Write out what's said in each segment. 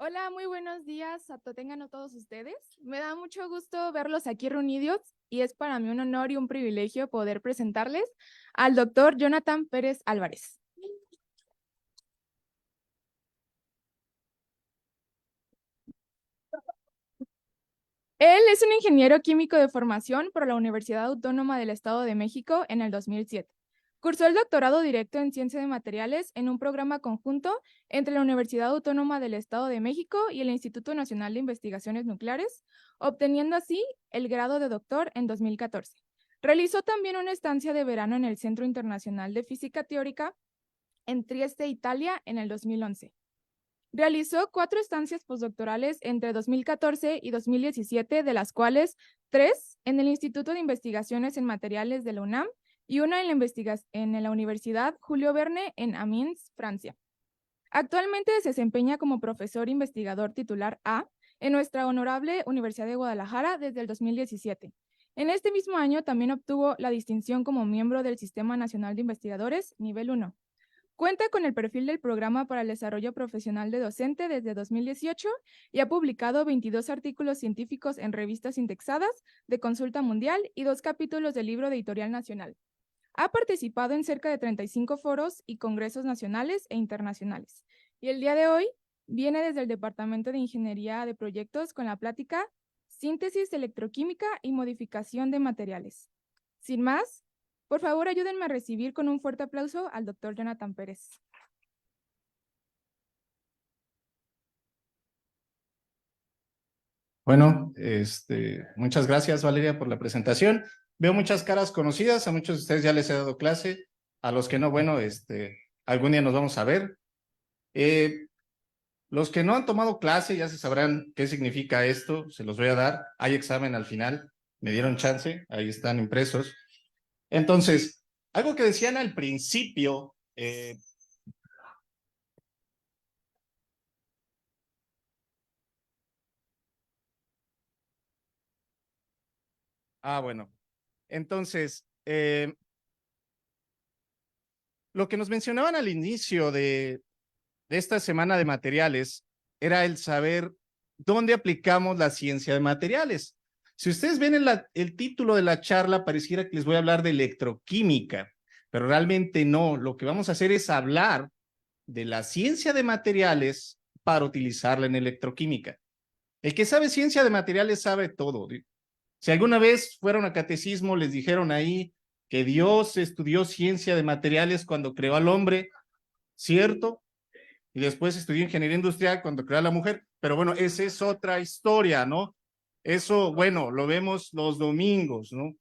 Hola, muy buenos días tengan todos ustedes. Me da mucho gusto verlos aquí reunidos y es para mí un honor y un privilegio poder presentarles al doctor Jonathan Pérez Álvarez. Él es un ingeniero químico de formación por la Universidad Autónoma del Estado de México en el 2007. Cursó el doctorado directo en Ciencia de Materiales en un programa conjunto entre la Universidad Autónoma del Estado de México y el Instituto Nacional de Investigaciones Nucleares, obteniendo así el grado de doctor en 2014. Realizó también una estancia de verano en el Centro Internacional de Física Teórica en Trieste, Italia, en el 2011. Realizó 4 estancias postdoctorales entre 2014 y 2017, de las cuales 3 en el Instituto de Investigaciones en Materiales de la UNAM y una en la Universidad Julio Verne en Amiens, Francia. Actualmente se desempeña como profesor investigador titular A en nuestra honorable Universidad de Guadalajara desde el 2017. En este mismo año también obtuvo la distinción como miembro del Sistema Nacional de Investigadores Nivel 1. Cuenta con el perfil del Programa para el Desarrollo Profesional de Docente desde 2018 y ha publicado 22 artículos científicos en revistas indexadas de consulta mundial y 2 capítulos del libro de Editorial Nacional. Ha participado en cerca de 35 foros y congresos nacionales e internacionales. Y el día de hoy viene desde el Departamento de Ingeniería de Proyectos con la plática Síntesis electroquímica y modificación de materiales. Sin más, por favor, ayúdenme a recibir con un fuerte aplauso al doctor Jonathan Pérez. Bueno, muchas gracias, Valeria, por la presentación. Veo muchas caras conocidas, a muchos de ustedes ya les he dado clase, a los que no, bueno, algún día nos vamos a ver. Los que no han tomado clase ya se sabrán qué significa esto, se los voy a dar. Hay examen al final, me dieron chance, ahí están impresos. Entonces, algo que decían al principio, bueno, entonces, lo que nos mencionaban al inicio de esta semana de materiales era el saber dónde aplicamos la ciencia de materiales. Si ustedes ven el título de la charla, pareciera que les voy a hablar de electroquímica, pero realmente no. Lo que vamos a hacer es hablar de la ciencia de materiales para utilizarla en electroquímica. El que sabe ciencia de materiales sabe todo. Si alguna vez fueron a catecismo, les dijeron ahí que Dios estudió ciencia de materiales cuando creó al hombre, ¿cierto? Y después estudió ingeniería industrial cuando creó a la mujer, pero bueno, esa es otra historia, ¿no? Eso, bueno, lo vemos los domingos, ¿no? O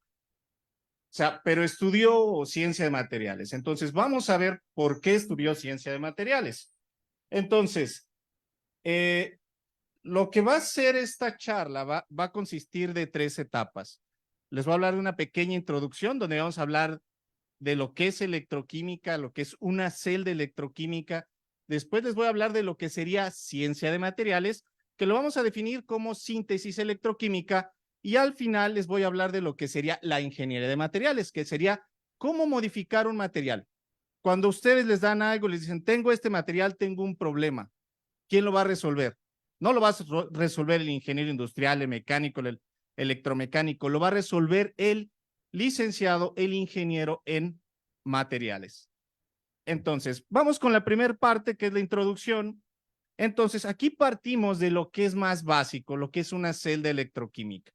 sea, pero estudió ciencia de materiales. Entonces, vamos a ver por qué estudió ciencia de materiales. Entonces, lo que va a ser esta charla va a consistir de 3 etapas. Les voy a hablar de una pequeña introducción donde vamos a hablar de lo que es electroquímica, lo que es una celda electroquímica. Después les voy a hablar de lo que sería ciencia de materiales, que lo vamos a definir como síntesis electroquímica, y al final les voy a hablar de lo que sería la ingeniería de materiales, que sería cómo modificar un material. Cuando ustedes les dan algo, les dicen, tengo este material, tengo un problema. ¿Quién lo va a resolver? No lo va a resolver el ingeniero industrial, el mecánico, el electromecánico, lo va a resolver el licenciado, el ingeniero en materiales. Entonces, vamos con la primera parte, que es la introducción. Entonces, aquí partimos de lo que es más básico, lo que es una celda electroquímica.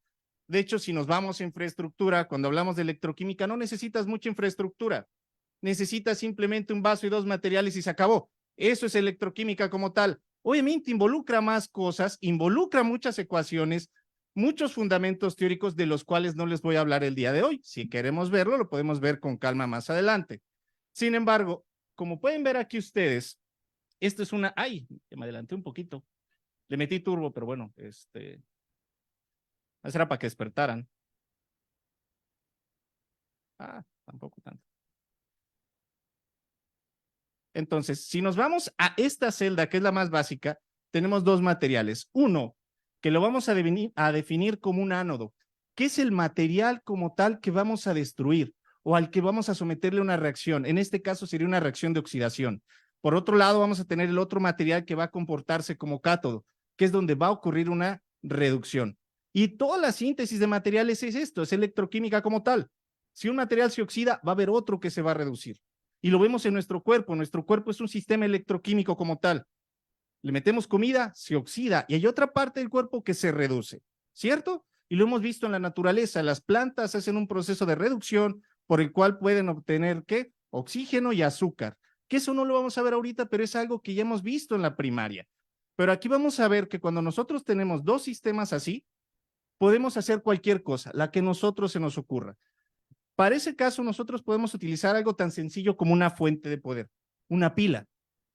De hecho, si nos vamos a infraestructura, cuando hablamos de electroquímica, no necesitas mucha infraestructura. Necesitas simplemente un vaso y 2 materiales y se acabó. Eso es electroquímica como tal. Obviamente involucra más cosas, involucra muchas ecuaciones, muchos fundamentos teóricos de los cuales no les voy a hablar el día de hoy. Si queremos verlo, lo podemos ver con calma más adelante. Sin embargo, como pueden ver aquí ustedes, esto es una... ¡Ay! Me adelanté un poquito. Le metí turbo, pero bueno, eso era para que despertaran. Tampoco tanto. Entonces, si nos vamos a esta celda, que es la más básica, tenemos 2 materiales. Uno, que lo vamos a definir como un ánodo, que es el material como tal que vamos a destruir o al que vamos a someterle una reacción. En este caso sería una reacción de oxidación. Por otro lado, vamos a tener el otro material que va a comportarse como cátodo. que es donde va a ocurrir una reducción. Y toda la síntesis de materiales es esto, es electroquímica como tal. Si un material se oxida, va a haber otro que se va a reducir. Y lo vemos en nuestro cuerpo. Nuestro cuerpo es un sistema electroquímico como tal. Le metemos comida, se oxida, y hay otra parte del cuerpo que se reduce, ¿cierto? Y lo hemos visto en la naturaleza. Las plantas hacen un proceso de reducción por el cual pueden obtener, ¿qué? Oxígeno y azúcar. Que eso no lo vamos a ver ahorita, pero es algo que ya hemos visto en la primaria. Pero aquí vamos a ver que cuando nosotros tenemos dos sistemas así, podemos hacer cualquier cosa, la que nosotros se nos ocurra. Para ese caso, nosotros podemos utilizar algo tan sencillo como una fuente de poder, una pila,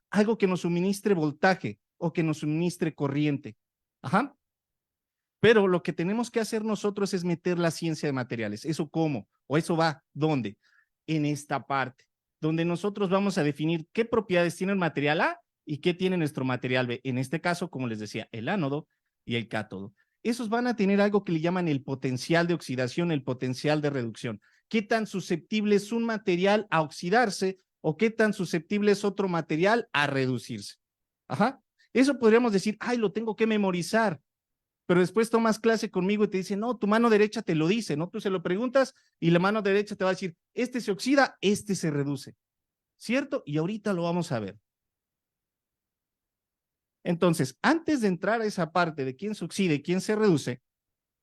algo que nos suministre voltaje o que nos suministre corriente. Ajá. Pero lo que tenemos que hacer nosotros es meter la ciencia de materiales. ¿Eso cómo? ¿O eso va dónde? En esta parte, donde nosotros vamos a definir qué propiedades tiene el material A y qué tiene nuestro material B. En este caso, como les decía, el ánodo y el cátodo. Esos van a tener algo que le llaman el potencial de oxidación, el potencial de reducción. ¿Qué tan susceptible es un material a oxidarse o qué tan susceptible es otro material a reducirse? Ajá. Eso podríamos decir, ay, lo tengo que memorizar. Pero después tomas clase conmigo y te dicen, no, tu mano derecha te lo dice, ¿no? Tú se lo preguntas y la mano derecha te va a decir, este se oxida, este se reduce, ¿cierto? Y ahorita lo vamos a ver. Entonces, antes de entrar a esa parte de quién se oxida y quién se reduce,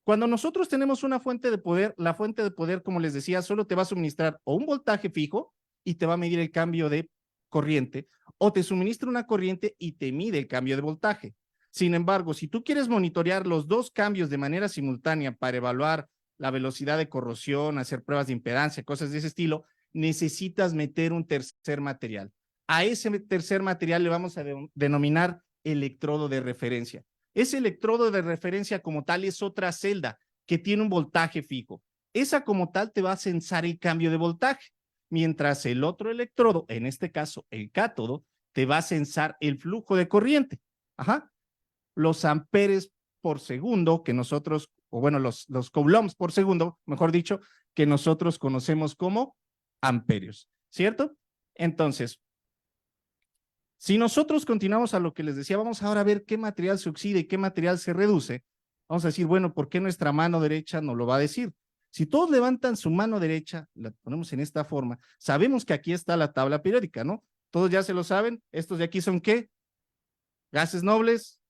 cuando nosotros tenemos una fuente de poder, la fuente de poder, como les decía, solo te va a suministrar o un voltaje fijo y te va a medir el cambio de corriente, o te suministra una corriente y te mide el cambio de voltaje. Sin embargo, si tú quieres monitorear los dos cambios de manera simultánea para evaluar la velocidad de corrosión, hacer pruebas de impedancia, cosas de ese estilo, necesitas meter un tercer material. A ese tercer material le vamos a denominar electrodo de referencia. Ese electrodo de referencia como tal es otra celda que tiene un voltaje fijo. Esa como tal te va a censar el cambio de voltaje, mientras el otro electrodo, en este caso el cátodo, te va a censar el flujo de corriente. Ajá. Los amperes por segundo que nosotros, o bueno, los coulombs por segundo, mejor dicho, que nosotros conocemos como amperios, ¿cierto? Entonces, si nosotros continuamos a lo que les decía, vamos ahora a ver qué material se oxida y qué material se reduce. Vamos a decir, bueno, ¿por qué nuestra mano derecha nos lo va a decir? Si todos levantan su mano derecha, la ponemos en esta forma, sabemos que aquí está la tabla periódica, ¿no? Todos ya se lo saben. ¿Estos de aquí son qué? Gases nobles,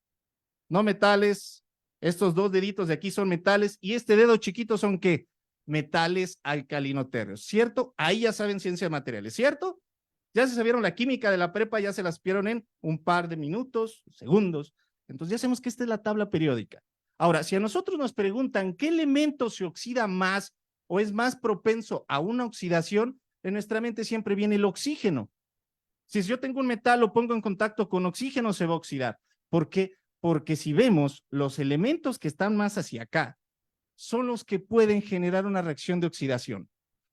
no metales. Estos dos deditos de aquí son metales y este dedo chiquito son qué? Metales alcalinotérreos, ¿cierto? Ahí ya saben ciencia de materiales, ¿cierto? Ya se sabieron la química de la prepa, ya se las vieron en un par de minutos, segundos. Entonces ya sabemos que esta es la tabla periódica. Ahora, si a nosotros nos preguntan qué elemento se oxida más o es más propenso a una oxidación, en nuestra mente siempre viene el oxígeno. Si yo tengo un metal, lo pongo en contacto con oxígeno, se va a oxidar. ¿Por qué? Porque si vemos los elementos que están más hacia acá, son los que pueden generar una reacción de oxidación.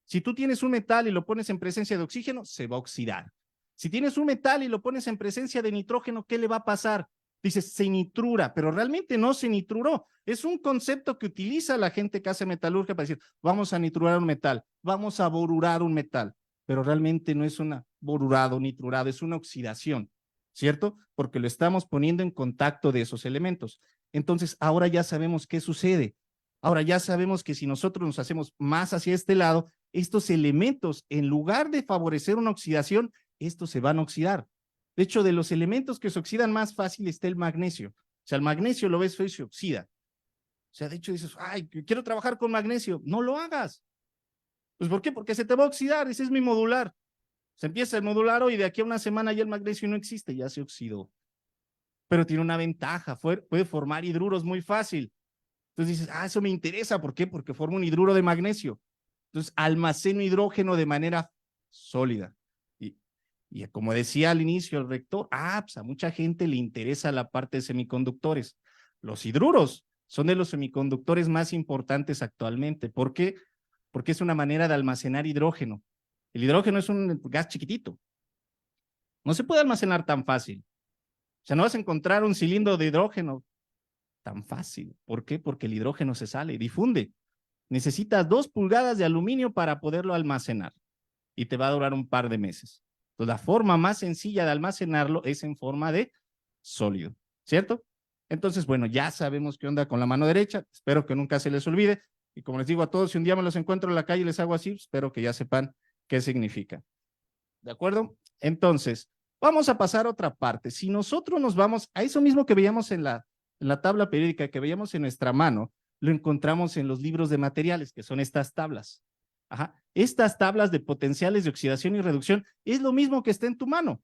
Si tú tienes un metal y lo pones en presencia de oxígeno, se va a oxidar. Si tienes un metal y lo pones en presencia de nitrógeno, ¿qué le va a pasar? Dices, se nitrura, pero realmente no se nitruró. Es un concepto que utiliza la gente que hace metalurgia para decir, vamos a nitrurar un metal, vamos a borurar un metal, pero realmente no es una borurado, nitrurado, es una oxidación, ¿cierto? Porque lo estamos poniendo en contacto de esos elementos. Entonces, ahora ya sabemos qué sucede. Ahora ya sabemos que si nosotros nos hacemos más hacia este lado, estos elementos, en lugar de favorecer una oxidación, estos se van a oxidar. De hecho, de los elementos que se oxidan más fácil está el magnesio. O sea, el magnesio lo ves feo y se oxida. O sea, de hecho dices, ay, quiero trabajar con magnesio. No lo hagas. Pues ¿por qué? Porque se te va a oxidar. Ese es mi modular. Se empieza el modular hoy, de aquí a una semana ya el magnesio no existe, ya se oxidó. Pero tiene una ventaja, puede formar hidruros muy fácil. Entonces dices, eso me interesa. ¿Por qué? Porque forma un hidruro de magnesio. Entonces almaceno hidrógeno de manera sólida. Y como decía al inicio el rector, pues a mucha gente le interesa la parte de semiconductores. Los hidruros son de los semiconductores más importantes actualmente. ¿Por qué? Porque es una manera de almacenar hidrógeno. El hidrógeno es un gas chiquitito. No se puede almacenar tan fácil. O sea, no vas a encontrar un cilindro de hidrógeno tan fácil. ¿Por qué? Porque el hidrógeno se sale, difunde. Necesitas 2 pulgadas de aluminio para poderlo almacenar y te va a durar un par de meses. Entonces, la forma más sencilla de almacenarlo es en forma de sólido, ¿cierto? Entonces, bueno, ya sabemos qué onda con la mano derecha, espero que nunca se les olvide, y como les digo a todos, si un día me los encuentro en la calle y les hago así, espero que ya sepan qué significa. ¿De acuerdo? Entonces, vamos a pasar a otra parte. Si nosotros nos vamos a eso mismo que veíamos en la tabla periódica, que veíamos en nuestra mano, lo encontramos en los libros de materiales, que son estas tablas. Ajá. Estas tablas de potenciales de oxidación y reducción es lo mismo que está en tu mano. O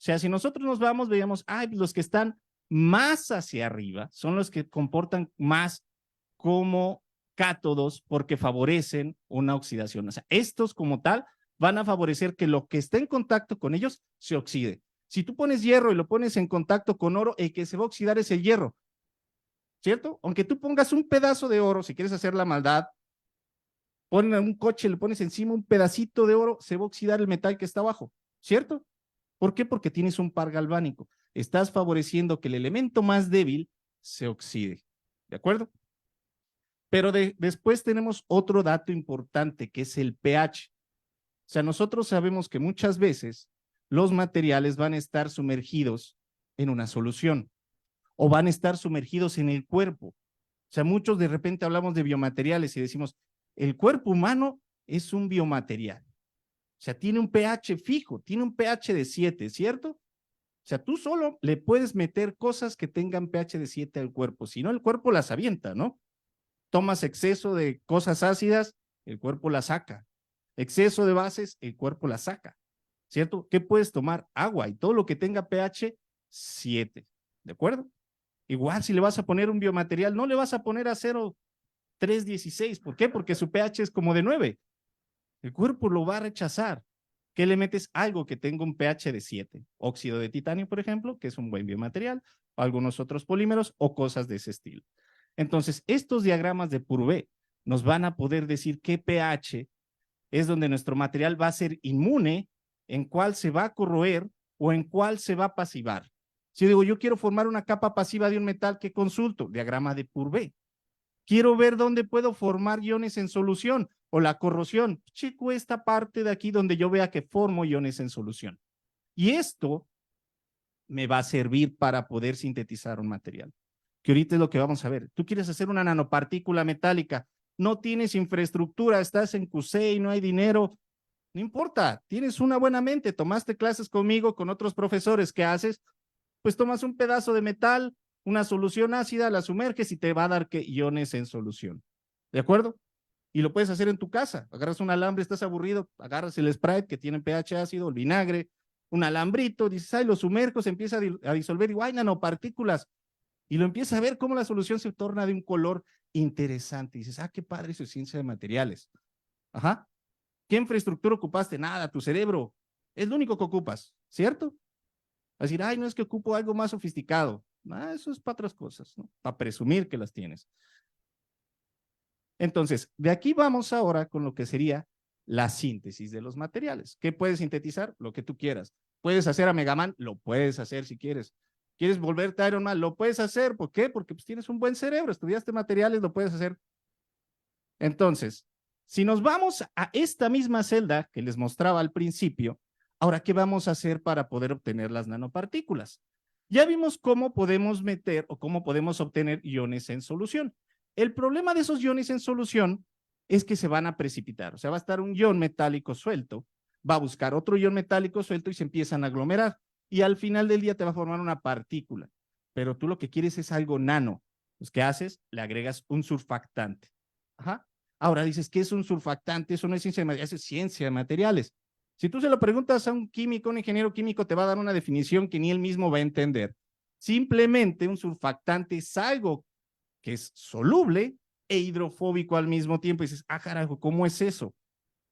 sea, si nosotros nos vamos, veíamos, los que están más hacia arriba son los que comportan más como cátodos porque favorecen una oxidación. O sea, estos como tal van a favorecer que lo que esté en contacto con ellos se oxide. Si tú pones hierro y lo pones en contacto con oro, el que se va a oxidar es el hierro, ¿cierto? Aunque tú pongas un pedazo de oro, si quieres hacer la maldad, ponen un coche, le pones encima un pedacito de oro, se va a oxidar el metal que está abajo, ¿cierto? ¿Por qué? Porque tienes un par galvánico. Estás favoreciendo que el elemento más débil se oxide, ¿de acuerdo? Pero después tenemos otro dato importante que es el pH. O sea, nosotros sabemos que muchas veces los materiales van a estar sumergidos en una solución o van a estar sumergidos en el cuerpo. O sea, muchos de repente hablamos de biomateriales y decimos, el cuerpo humano es un biomaterial. O sea, tiene un pH fijo, tiene un pH de 7, ¿cierto? O sea, tú solo le puedes meter cosas que tengan pH de 7 al cuerpo, si no el cuerpo las avienta, ¿no? Tomas exceso de cosas ácidas, el cuerpo las saca. Exceso de bases, el cuerpo las saca, ¿cierto? ¿Qué puedes tomar? Agua y todo lo que tenga pH 7, ¿de acuerdo? Igual si le vas a poner un biomaterial, no le vas a poner a 0,316. ¿Por qué? Porque su pH es como de 9. El cuerpo lo va a rechazar. ¿Qué le metes? Algo que tenga un pH de 7. Óxido de titanio, por ejemplo, que es un buen biomaterial, o algunos otros polímeros o cosas de ese estilo. Entonces, estos diagramas de Purvé nos van a poder decir qué pH es donde nuestro material va a ser inmune, en cuál se va a corroer o en cuál se va a pasivar. Si digo, yo quiero formar una capa pasiva de un metal, ¿qué consulto? Diagrama de Purvé. Quiero ver dónde puedo formar iones en solución o la corrosión. Checo esta parte de aquí donde yo vea que formo iones en solución. Y esto me va a servir para poder sintetizar un material, que ahorita es lo que vamos a ver. Tú quieres hacer una nanopartícula metálica, no tienes infraestructura, estás en CUSEI, no hay dinero, no importa, tienes una buena mente, tomaste clases conmigo, con otros profesores, ¿qué haces? Pues tomas un pedazo de metal, una solución ácida, la sumerges y te va a dar que iones en solución. ¿De acuerdo? Y lo puedes hacer en tu casa. Agarras un alambre, estás aburrido, agarras el Sprite que tiene pH ácido, el vinagre, un alambrito, dices, ay, lo sumerjo, se empieza a disolver, y ay, nanopartículas. Y lo empiezas a ver cómo la solución se torna de un color interesante. Y dices, qué padre eso es ciencia de materiales. Ajá. ¿Qué infraestructura ocupaste? Nada, tu cerebro. Es lo único que ocupas, ¿cierto? A decir, ay, no es que ocupo algo más sofisticado. Eso es para otras cosas, ¿no? Para presumir que las tienes. Entonces, de aquí vamos ahora con lo que sería la síntesis de los materiales. ¿Qué puedes sintetizar? Lo que tú quieras. ¿Puedes hacer a Megaman? Lo puedes hacer si quieres. ¿Quieres volverte a Iron Man? Lo puedes hacer. ¿Por qué? Porque pues, tienes un buen cerebro, estudiaste materiales, lo puedes hacer. Entonces, si nos vamos a esta misma celda que les mostraba al principio, ahora, ¿qué vamos a hacer para poder obtener las nanopartículas? Ya vimos cómo podemos meter o cómo podemos obtener iones en solución. El problema de esos iones en solución es que se van a precipitar. O sea, va a estar un ion metálico suelto, va a buscar otro ion metálico suelto y se empiezan a aglomerar. Y al final del día te va a formar una partícula. Pero tú lo que quieres es algo nano. Pues, ¿qué haces? Le agregas un surfactante. Ajá. Ahora dices, ¿qué es un surfactante? Eso no es ciencia de materiales, es ciencia de materiales. Si tú se lo preguntas a un químico, un ingeniero químico, te va a dar una definición que ni él mismo va a entender. Simplemente un surfactante es algo que es soluble e hidrofóbico al mismo tiempo. Y dices, carajo, ¿cómo es eso? O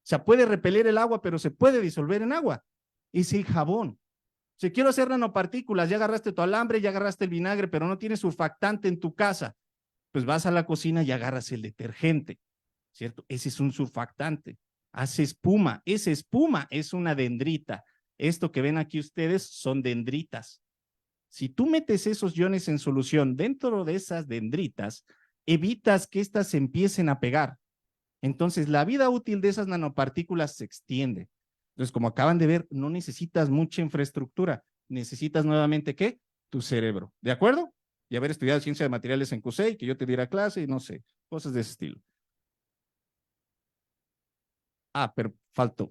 sea, puede repeler el agua, pero se puede disolver en agua. Es el jabón. Si quiero hacer nanopartículas, ya agarraste tu alambre, ya agarraste el vinagre, pero no tienes surfactante en tu casa, pues vas a la cocina y agarras el detergente, ¿cierto? Ese es un surfactante. Hace espuma. Esa espuma es una dendrita. Esto que ven aquí ustedes son dendritas. Si tú metes esos iones en solución dentro de esas dendritas, evitas que éstas se empiecen a pegar. Entonces, la vida útil de esas nanopartículas se extiende. Entonces, como acaban de ver, no necesitas mucha infraestructura. Necesitas nuevamente, ¿qué? Tu cerebro. ¿De acuerdo? y haber estudiado ciencia de materiales en CUSEI, que yo te diera clase y no sé, cosas de ese estilo. Ah, pero faltó.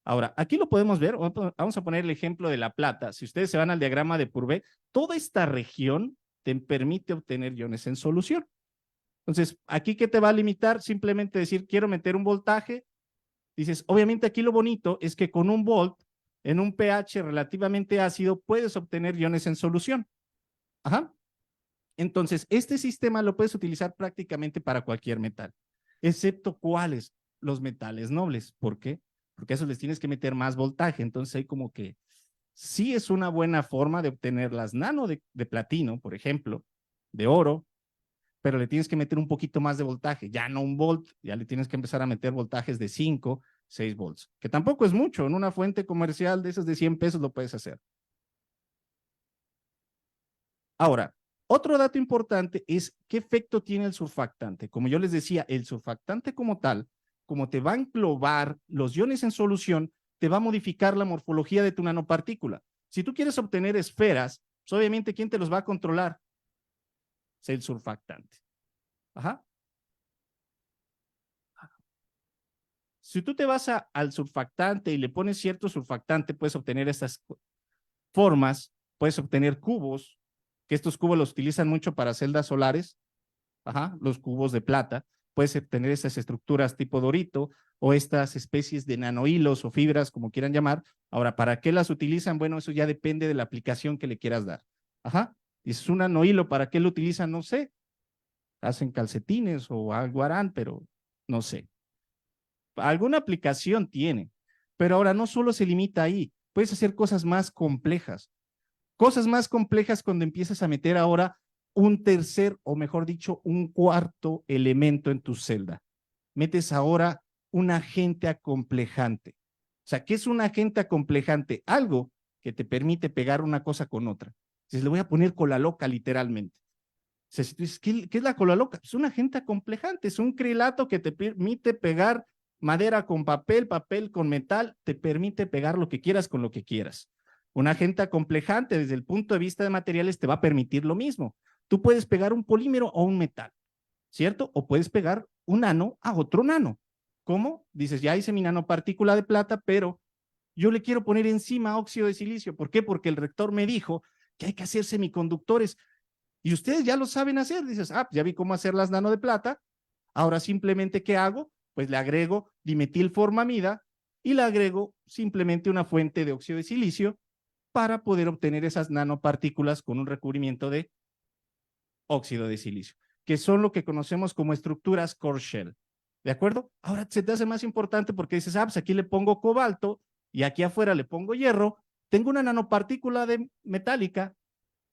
Ahora, aquí lo podemos ver, vamos a poner el ejemplo de La Plata. Si ustedes se van al diagrama de Purvé, toda esta región te permite obtener iones en solución. Entonces, ¿aquí qué te va a limitar? Simplemente decir, quiero meter un voltaje. Dices, obviamente aquí lo bonito es que con un volt, en un pH relativamente ácido, puedes obtener iones en solución. Ajá. Entonces, este sistema lo puedes utilizar prácticamente para cualquier metal, excepto cuáles, los metales nobles. ¿Por qué? Porque a esos les tienes que meter más voltaje. Entonces, hay como que sí es una buena forma de obtener las nano de platino, por ejemplo, de oro, pero le tienes que meter un poquito más de voltaje, ya no un volt, ya le tienes que empezar a meter voltajes de 5, 6 volts, que tampoco es mucho, en una fuente comercial de esas de 100 pesos lo puedes hacer. Ahora, otro dato importante es qué efecto tiene el surfactante. Como yo les decía, el surfactante como tal, como te va a englobar los iones en solución, te va a modificar la morfología de tu nanopartícula. Si tú quieres obtener esferas, pues obviamente, ¿quién te los va a controlar? Es el surfactante. Ajá. Si tú te vas al surfactante y le pones cierto surfactante, puedes obtener estas formas, puedes obtener cubos, que estos cubos los utilizan mucho para celdas solares, ajá, los cubos de plata, puedes obtener estas estructuras tipo dorito o estas especies de nanohilos o fibras, como quieran llamar. Ahora, ¿para qué las utilizan? Bueno, eso ya depende de la aplicación que le quieras dar. Ajá, y es un nanohilo, ¿para qué lo utilizan? No sé, hacen calcetines o algo harán, pero no sé. Alguna aplicación tiene, pero ahora no solo se limita ahí, puedes hacer cosas más complejas cuando empiezas a meter ahora un tercer, o mejor dicho, un cuarto elemento en tu celda. Metes ahora un agente acomplejante. O sea, ¿qué es un agente acomplejante? Algo que te permite pegar una cosa con otra. Entonces le voy a poner cola loca literalmente. O sea, si tú dices, ¿qué es la cola loca? Es un agente acomplejante, es un crilato que te permite pegar madera con papel, papel con metal, te permite pegar lo que quieras con lo que quieras. Un agente acomplejante desde el punto de vista de materiales te va a permitir lo mismo. Tú puedes pegar un polímero o un metal, ¿cierto? O puedes pegar un nano a otro nano. ¿Cómo? Dices, ya hice mi nanopartícula de plata, pero yo le quiero poner encima óxido de silicio. ¿Por qué? Porque el rector me dijo que hay que hacer semiconductores y ustedes ya lo saben hacer. Dices, ah, ya vi cómo hacer las nano de plata. Ahora simplemente, ¿qué hago? Pues le agrego dimetilformamida y le agrego simplemente una fuente de óxido de silicio para poder obtener esas nanopartículas con un recubrimiento de óxido de silicio, que son lo que conocemos como estructuras core shell. ¿De acuerdo? Ahora se te hace más importante porque dices, ah, pues aquí le pongo cobalto y aquí afuera le pongo hierro. Tengo una nanopartícula de metálica,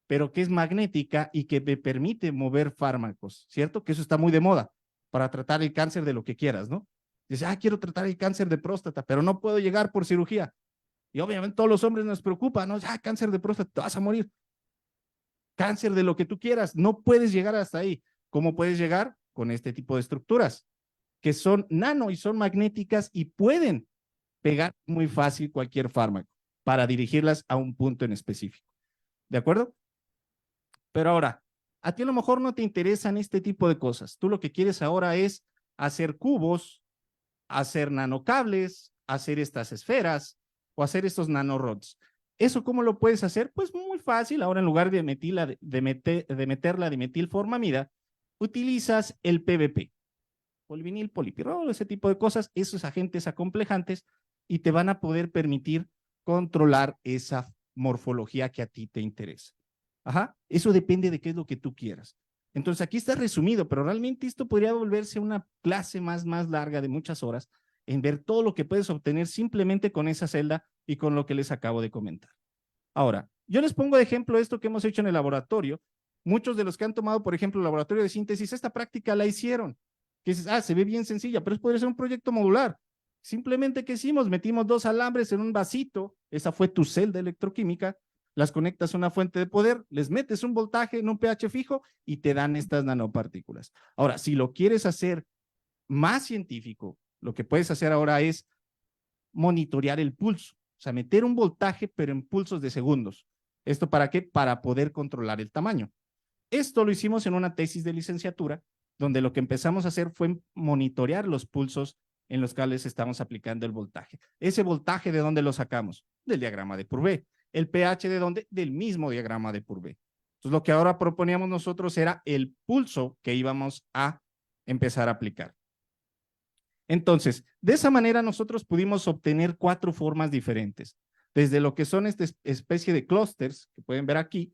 pero que es magnética y que me permite mover fármacos, ¿cierto? Que eso está muy de moda para tratar el cáncer de lo que quieras, ¿no? Dice, ah, quiero tratar el cáncer de próstata, pero no puedo llegar por cirugía. Y obviamente todos los hombres nos preocupan, ¿no? Ah, cáncer de próstata, te vas a morir. Cáncer de lo que tú quieras, no puedes llegar hasta ahí. ¿Cómo puedes llegar? Con este tipo de estructuras, que son nano y son magnéticas y pueden pegar muy fácil cualquier fármaco para dirigirlas a un punto en específico. ¿De acuerdo? Pero ahora, a ti a lo mejor no te interesan este tipo de cosas. Tú lo que quieres ahora es hacer cubos, hacer nanocables, hacer estas esferas o hacer estos nanorods. ¿Eso cómo lo puedes hacer? Pues muy fácil. Ahora en lugar de meter la dimetilformamida, utilizas el PVP, polivinil, polipirrol, ese tipo de cosas, esos agentes acomplejantes y te van a poder permitir controlar esa morfología que a ti te interesa. Ajá, eso depende de qué es lo que tú quieras. Entonces aquí está resumido, pero realmente esto podría volverse una clase más larga de muchas horas en ver todo lo que puedes obtener simplemente con esa celda y con lo que les acabo de comentar. Ahora, yo les pongo de ejemplo esto que hemos hecho en el laboratorio. Muchos de los que han tomado, por ejemplo, el laboratorio de síntesis, esta práctica la hicieron. Que dices, ah, se ve bien sencilla, pero podría ser un proyecto modular. Simplemente, ¿qué hicimos? Metimos 2 alambres en un vasito, esa fue tu celda electroquímica, las conectas a una fuente de poder, les metes un voltaje en un pH fijo y te dan estas nanopartículas. Ahora, si lo quieres hacer más científico, lo que puedes hacer ahora es monitorear el pulso, o sea, meter un voltaje, pero en pulsos de segundos. ¿Esto para qué? Para poder controlar el tamaño. Esto lo hicimos en una tesis de licenciatura, donde lo que empezamos a hacer fue monitorear los pulsos en los cuales estamos aplicando el voltaje. Ese voltaje, ¿de dónde lo sacamos? Del diagrama de Purvé. ¿El pH de dónde? Del mismo diagrama de Purvé. Entonces, lo que ahora proponíamos nosotros era el pulso que íbamos a empezar a aplicar. Entonces, de esa manera nosotros pudimos obtener 4 formas diferentes, desde lo que son esta especie de clústeres que pueden ver aquí,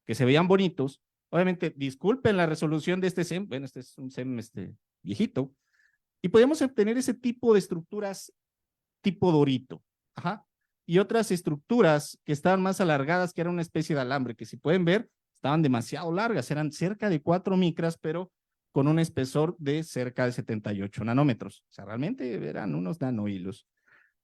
que se veían bonitos. Obviamente, disculpen la resolución de este SEM, bueno, este es un SEM viejito, y podemos obtener ese tipo de estructuras tipo dorito, ajá, y otras estructuras que estaban más alargadas, que eran una especie de alambre, que si pueden ver, estaban demasiado largas, eran cerca de 4 micras, pero con un espesor de cerca de 78 nanómetros. O sea, realmente eran unos nanohilos.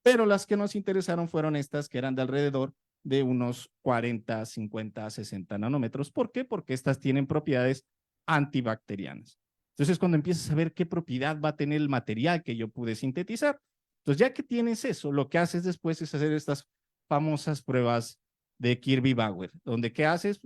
Pero las que nos interesaron fueron estas que eran de alrededor de unos 40, 50, 60 nanómetros. ¿Por qué? Porque estas tienen propiedades antibacterianas. Entonces, cuando empiezas a ver qué propiedad va a tener el material que yo pude sintetizar, entonces ya que tienes eso, lo que haces después es hacer estas famosas pruebas de Kirby-Bauer, donde ¿qué haces?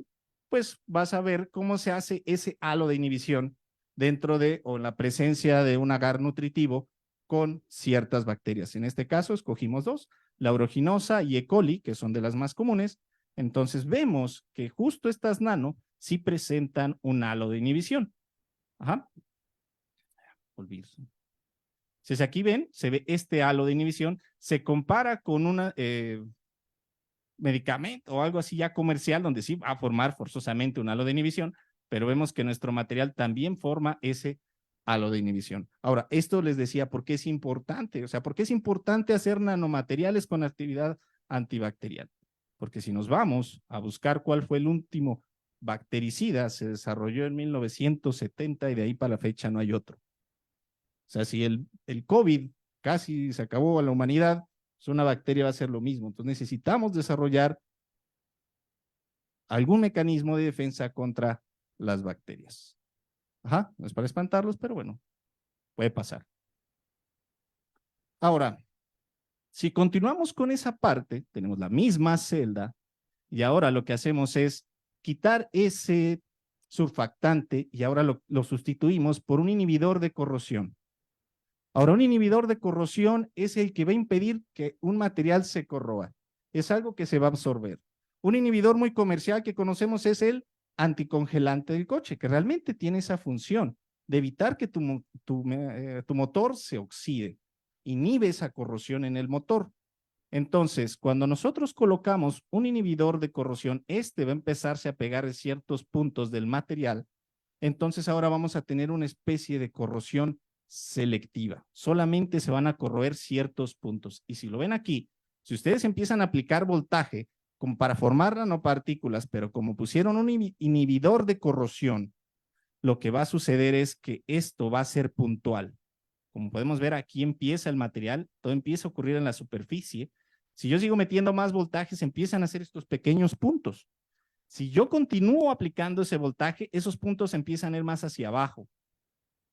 Pues vas a ver cómo se hace ese halo de inhibición dentro de o en la presencia de un agar nutritivo con ciertas bacterias. En este caso escogimos 2, la aeruginosa y E. coli, que son de las más comunes. Entonces vemos que justo estas nano sí presentan un halo de inhibición. Ajá. Olvido. Entonces aquí ven, se ve este halo de inhibición, se compara con un medicamento o algo así ya comercial, donde sí va a formar forzosamente un halo de inhibición, pero vemos que nuestro material también forma ese halo de inhibición. Ahora, esto les decía, ¿por qué es importante? O sea, ¿por qué es importante hacer nanomateriales con actividad antibacterial? Porque si nos vamos a buscar cuál fue el último bactericida, se desarrolló en 1970 y de ahí para la fecha no hay otro. O sea, si el COVID casi se acabó a la humanidad, pues una bacteria va a ser lo mismo. Entonces necesitamos desarrollar algún mecanismo de defensa contra las bacterias. Ajá, no es para espantarlos, pero bueno, puede pasar. Ahora, si continuamos con esa parte, tenemos la misma celda y ahora lo que hacemos es quitar ese surfactante y ahora lo sustituimos por un inhibidor de corrosión. Ahora, un inhibidor de corrosión es el que va a impedir que un material se corroa. Es algo que se va a absorber. Un inhibidor muy comercial que conocemos es el anticongelante del coche, que realmente tiene esa función de evitar que tu motor se oxide. Inhibe esa corrosión en el motor. Entonces, cuando nosotros colocamos un inhibidor de corrosión, este va a empezarse a pegar en ciertos puntos del material. Entonces, ahora vamos a tener una especie de corrosión selectiva. Solamente se van a corroer ciertos puntos. Y si lo ven aquí, si ustedes empiezan a aplicar voltaje como para formar nanopartículas, pero como pusieron un inhibidor de corrosión, lo que va a suceder es que esto va a ser puntual. Como podemos ver, aquí empieza el material, todo empieza a ocurrir en la superficie. Si yo sigo metiendo más voltajes, empiezan a hacer estos pequeños puntos. Si yo continúo aplicando ese voltaje, esos puntos empiezan a ir más hacia abajo,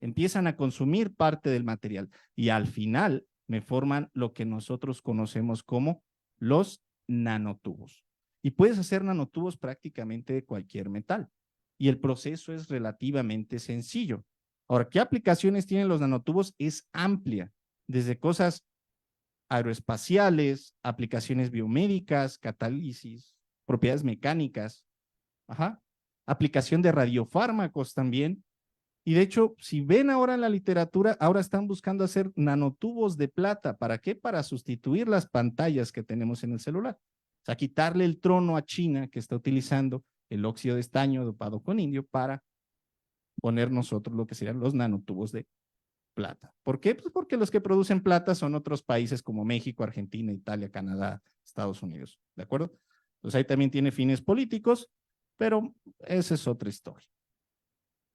empiezan a consumir parte del material y al final me forman lo que nosotros conocemos como los nanotubos. Y puedes hacer nanotubos prácticamente de cualquier metal y el proceso es relativamente sencillo. Ahora, ¿qué aplicaciones tienen los nanotubos? Es amplia, desde cosas aeroespaciales, aplicaciones biomédicas, catálisis, propiedades mecánicas, ajá, aplicación de radiofármacos también. Y de hecho, si ven ahora en la literatura, ahora están buscando hacer nanotubos de plata. ¿Para qué? Para sustituir las pantallas que tenemos en el celular. O sea, quitarle el trono a China que está utilizando el óxido de estaño dopado con indio para poner nosotros lo que serían los nanotubos de plata. ¿Por qué? Pues porque los que producen plata son otros países como México, Argentina, Italia, Canadá, Estados Unidos. ¿De acuerdo? Pues ahí también tiene fines políticos, pero esa es otra historia.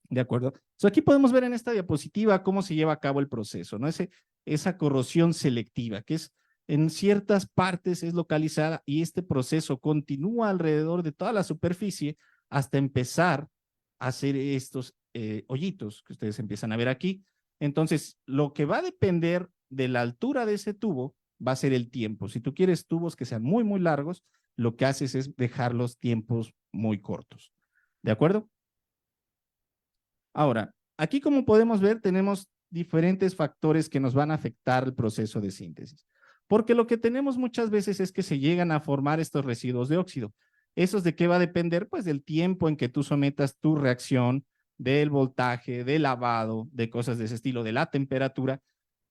¿De acuerdo? Aquí podemos ver en esta diapositiva cómo se lleva a cabo el proceso, ¿no? Esa corrosión selectiva, que es en ciertas partes es localizada y este proceso continúa alrededor de toda la superficie hasta empezar a hacer estos hoyitos que ustedes empiezan a ver aquí. Entonces, lo que va a depender de la altura de ese tubo va a ser el tiempo. Si tú quieres tubos que sean muy, muy largos, lo que haces es dejar los tiempos muy cortos. ¿De acuerdo? Ahora, aquí como podemos ver, tenemos diferentes factores que nos van a afectar el proceso de síntesis. Porque lo que tenemos muchas veces es que se llegan a formar estos residuos de óxido. ¿Esos de qué va a depender? Pues del tiempo en que tú sometas tu reacción, del voltaje, del lavado, de cosas de ese estilo, de la temperatura.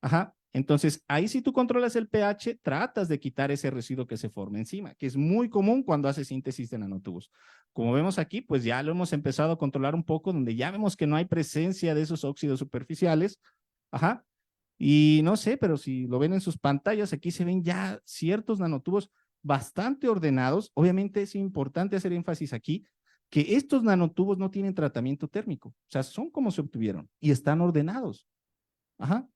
Ajá. Entonces, ahí si tú controlas el pH, tratas de quitar ese residuo que se forma encima, que es muy común cuando haces síntesis de nanotubos. Como vemos aquí, pues ya lo hemos empezado a controlar un poco, donde ya vemos que no hay presencia de esos óxidos superficiales. Ajá. Y no sé, pero si lo ven en sus pantallas, aquí se ven ya ciertos nanotubos bastante ordenados. Obviamente es importante hacer énfasis aquí que estos nanotubos no tienen tratamiento térmico. O sea, son como se obtuvieron y están ordenados. Ajá.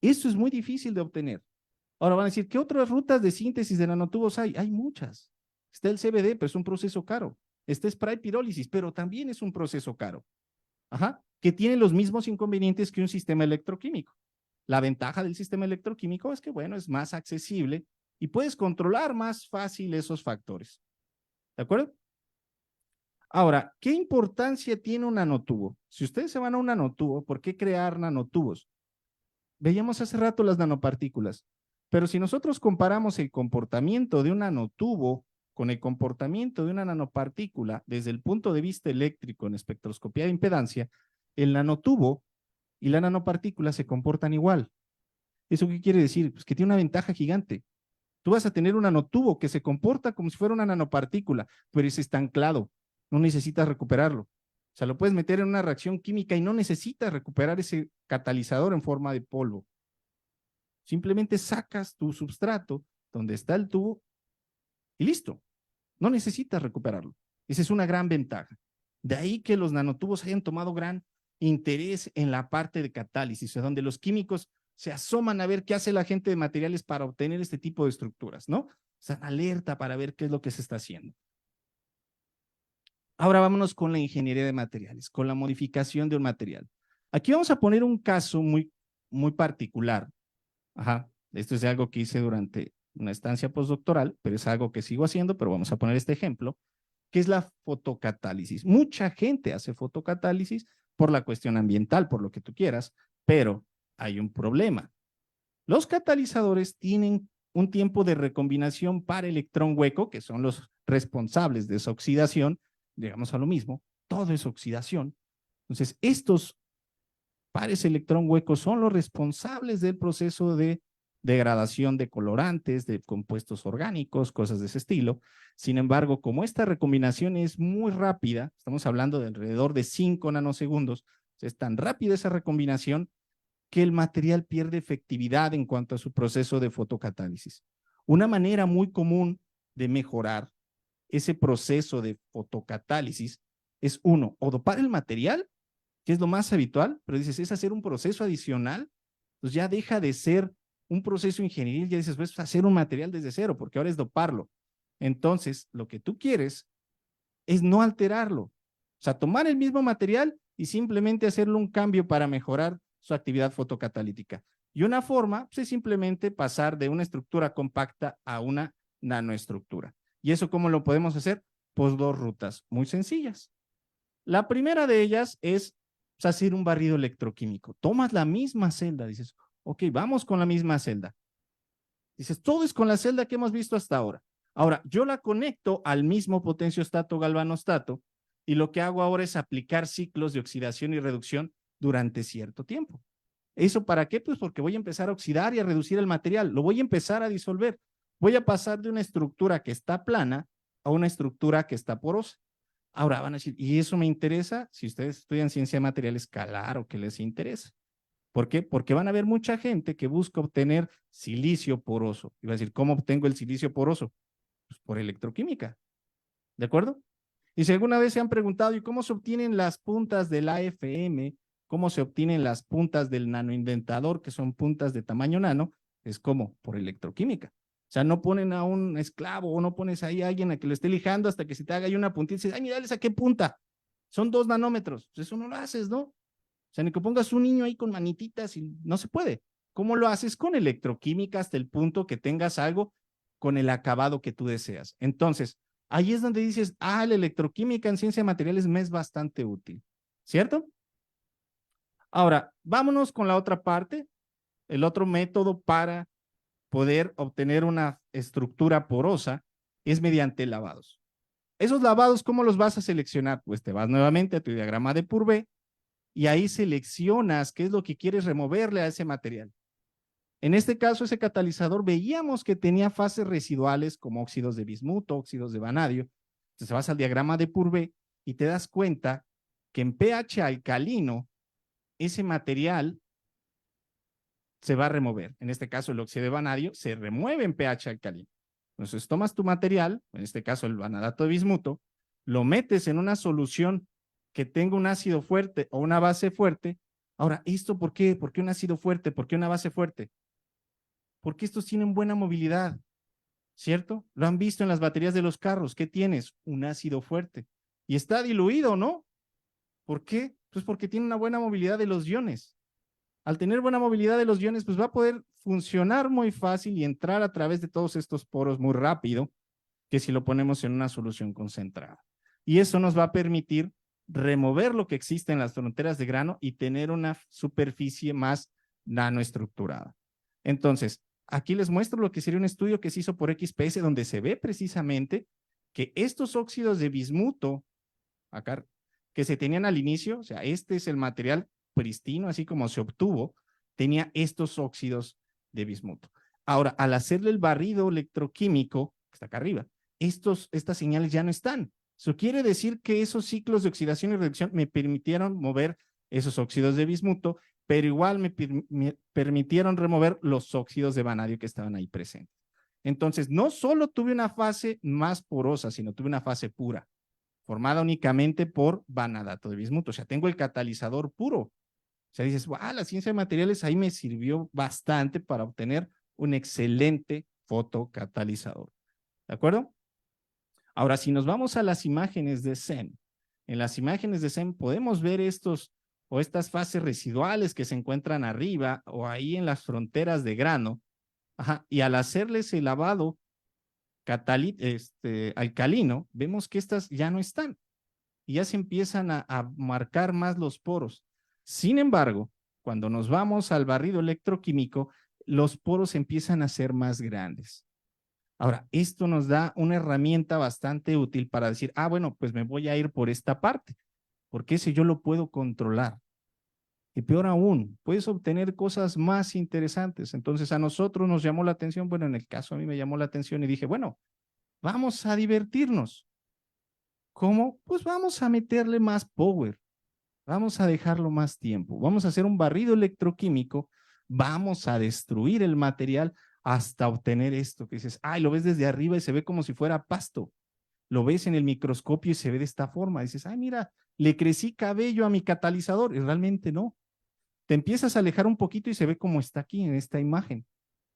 Eso es muy difícil de obtener. Ahora van a decir, ¿qué otras rutas de síntesis de nanotubos hay? Hay muchas. Está el CBD, pero es un proceso caro. Está spray pirólisis, pero también es un proceso caro. Ajá, que tiene los mismos inconvenientes que un sistema electroquímico. La ventaja del sistema electroquímico es que, bueno, es más accesible y puedes controlar más fácil esos factores. ¿De acuerdo? Ahora, ¿qué importancia tiene un nanotubo? Si ustedes se van a un nanotubo, ¿por qué crear nanotubos? Veíamos hace rato las nanopartículas, pero si nosotros comparamos el comportamiento de un nanotubo con el comportamiento de una nanopartícula desde el punto de vista eléctrico en espectroscopía de impedancia, el nanotubo y la nanopartícula se comportan igual. ¿Eso qué quiere decir? Pues que tiene una ventaja gigante. Tú vas a tener un nanotubo que se comporta como si fuera una nanopartícula, pero es estancado, no necesitas recuperarlo. O sea, lo puedes meter en una reacción química y no necesitas recuperar ese catalizador en forma de polvo. Simplemente sacas tu substrato donde está el tubo y listo. No necesitas recuperarlo. Esa es una gran ventaja. De ahí que los nanotubos hayan tomado gran interés en la parte de catálisis, donde los químicos se asoman a ver qué hace la gente de materiales para obtener este tipo de estructuras, ¿no? Están alerta para ver qué es lo que se está haciendo. Ahora vámonos con la ingeniería de materiales, con la modificación de un material. Aquí vamos a poner un caso muy particular. Ajá, esto es algo que hice durante una estancia postdoctoral, pero es algo que sigo haciendo, pero vamos a poner este ejemplo, que es la fotocatálisis. Mucha gente hace fotocatálisis por la cuestión ambiental, por lo que tú quieras, pero hay un problema. Los catalizadores tienen un tiempo de recombinación par electrón hueco, que son los responsables de esa oxidación, llegamos a lo mismo, todo es oxidación. Entonces, estos pares electrón huecos son los responsables del proceso de degradación de colorantes, de compuestos orgánicos, cosas de ese estilo. Sin embargo, como esta recombinación es muy rápida, estamos hablando de alrededor de 5 nanosegundos, es tan rápida esa recombinación que el material pierde efectividad en cuanto a su proceso de fotocatálisis. Una manera muy común de mejorar ese proceso de fotocatálisis es uno, o dopar el material, que es lo más habitual, pero dices, es hacer un proceso adicional, pues ya deja de ser un proceso ingenieril, ya dices, pues hacer un material desde cero, porque ahora es doparlo. Entonces, lo que tú quieres es no alterarlo. O sea, tomar el mismo material y simplemente hacerle un cambio para mejorar su actividad fotocatalítica. Y una forma pues, es simplemente pasar de una estructura compacta a una nanoestructura. ¿Y eso cómo lo podemos hacer? Pues dos rutas muy sencillas. La primera de ellas es pues, hacer un barrido electroquímico. Tomas la misma celda, dices, ok, vamos con la misma celda. Dices, todo es con la celda que hemos visto hasta ahora. Ahora, yo la conecto al mismo potenciostato galvanostato y lo que hago ahora es aplicar ciclos de oxidación y reducción durante cierto tiempo. ¿Eso para qué? Pues porque voy a empezar a oxidar y a reducir el material, lo voy a empezar a disolver. Voy a pasar de una estructura que está plana a una estructura que está porosa. Ahora van a decir, ¿y eso me interesa? Si ustedes estudian ciencia de materiales, claro que les interesa. ¿Por qué? Porque van a haber mucha gente que busca obtener silicio poroso. Y va a decir, ¿cómo obtengo el silicio poroso? Pues por electroquímica. ¿De acuerdo? Y si alguna vez se han preguntado, ¿y cómo se obtienen las puntas del AFM? ¿Cómo se obtienen las puntas del nanoindentador, que son puntas de tamaño nano? Es como por electroquímica. O sea, no ponen a un esclavo o no pones ahí a alguien a que lo esté lijando hasta que se te haga ahí una puntita y dices, ay, mira, ¿le saqué punta? Son 2 nanómetros. Pues eso no lo haces, ¿no? O sea, ni que pongas un niño ahí con manititas y no se puede. ¿Cómo lo haces? Con electroquímica hasta el punto que tengas algo con el acabado que tú deseas. Entonces, ahí es donde dices, la electroquímica en ciencia de materiales me es bastante útil. ¿cierto? Ahora, vámonos con la otra parte, el otro método para poder obtener una estructura porosa es mediante lavados. Esos lavados, ¿cómo los vas a seleccionar? Pues te vas nuevamente a tu diagrama de Purvé y ahí seleccionas qué es lo que quieres removerle a ese material. En este caso, ese catalizador veíamos que tenía fases residuales como óxidos de bismuto, óxidos de vanadio. Entonces vas al diagrama de Purvé y te das cuenta que en pH alcalino ese material se va a remover. En este caso, el óxido de vanadio se remueve en pH alcalino. Entonces, tomas tu material, en este caso el vanadato de bismuto, lo metes en una solución que tenga un ácido fuerte o una base fuerte. Ahora, ¿esto por qué? ¿Por qué un ácido fuerte? ¿Por qué una base fuerte? Porque estos tienen buena movilidad, ¿cierto? Lo han visto en las baterías de los carros. ¿Qué tienes? Un ácido fuerte. Y está diluido, ¿no? ¿Por qué? Pues porque tiene una buena movilidad de los iones. Al tener buena movilidad de los iones, pues va a poder funcionar muy fácil y entrar a través de todos estos poros muy rápido que si lo ponemos en una solución concentrada. Y eso nos va a permitir remover lo que existe en las fronteras de grano y tener una superficie más nanoestructurada. Entonces, aquí les muestro lo que sería un estudio que se hizo por XPS donde se ve precisamente que estos óxidos de bismuto, acá, que se tenían al inicio, o sea, este es el material pristino, así como se obtuvo, tenía estos óxidos de bismuto. Ahora, al hacerle el barrido electroquímico, que está acá arriba, estas señales ya no están. Eso quiere decir que esos ciclos de oxidación y reducción me permitieron mover esos óxidos de bismuto, pero igual me permitieron remover los óxidos de vanadio que estaban ahí presentes. Entonces, no solo tuve una fase más porosa, sino tuve una fase pura, formada únicamente por vanadato de bismuto. O sea, tengo el catalizador puro. O sea, dices, wow, la ciencia de materiales ahí me sirvió bastante para obtener un excelente fotocatalizador. ¿De acuerdo? Ahora, si nos vamos a las imágenes de SEM, en las imágenes de SEM podemos ver estos o estas fases residuales que se encuentran arriba o ahí en las fronteras de grano. Ajá, y al hacerles el lavado alcalino, vemos que estas ya no están y ya se empiezan a marcar más los poros. Sin embargo, cuando nos vamos al barrido electroquímico, los poros empiezan a ser más grandes. Ahora, esto nos da una herramienta bastante útil para decir, ah, bueno, pues me voy a ir por esta parte, porque ese yo lo puedo controlar. Y peor aún, puedes obtener cosas más interesantes. Entonces a nosotros nos llamó la atención, bueno, en el caso a mí me llamó la atención y dije, bueno, vamos a divertirnos. ¿Cómo? Pues vamos a meterle más power, vamos a dejarlo más tiempo, vamos a hacer un barrido electroquímico, vamos a destruir el material hasta obtener esto que dices, ay, lo ves desde arriba y se ve como si fuera pasto, lo ves en el microscopio y se ve de esta forma, dices, ay, mira, le crecí cabello a mi catalizador, y realmente no. Te empiezas a alejar un poquito y se ve como está aquí en esta imagen,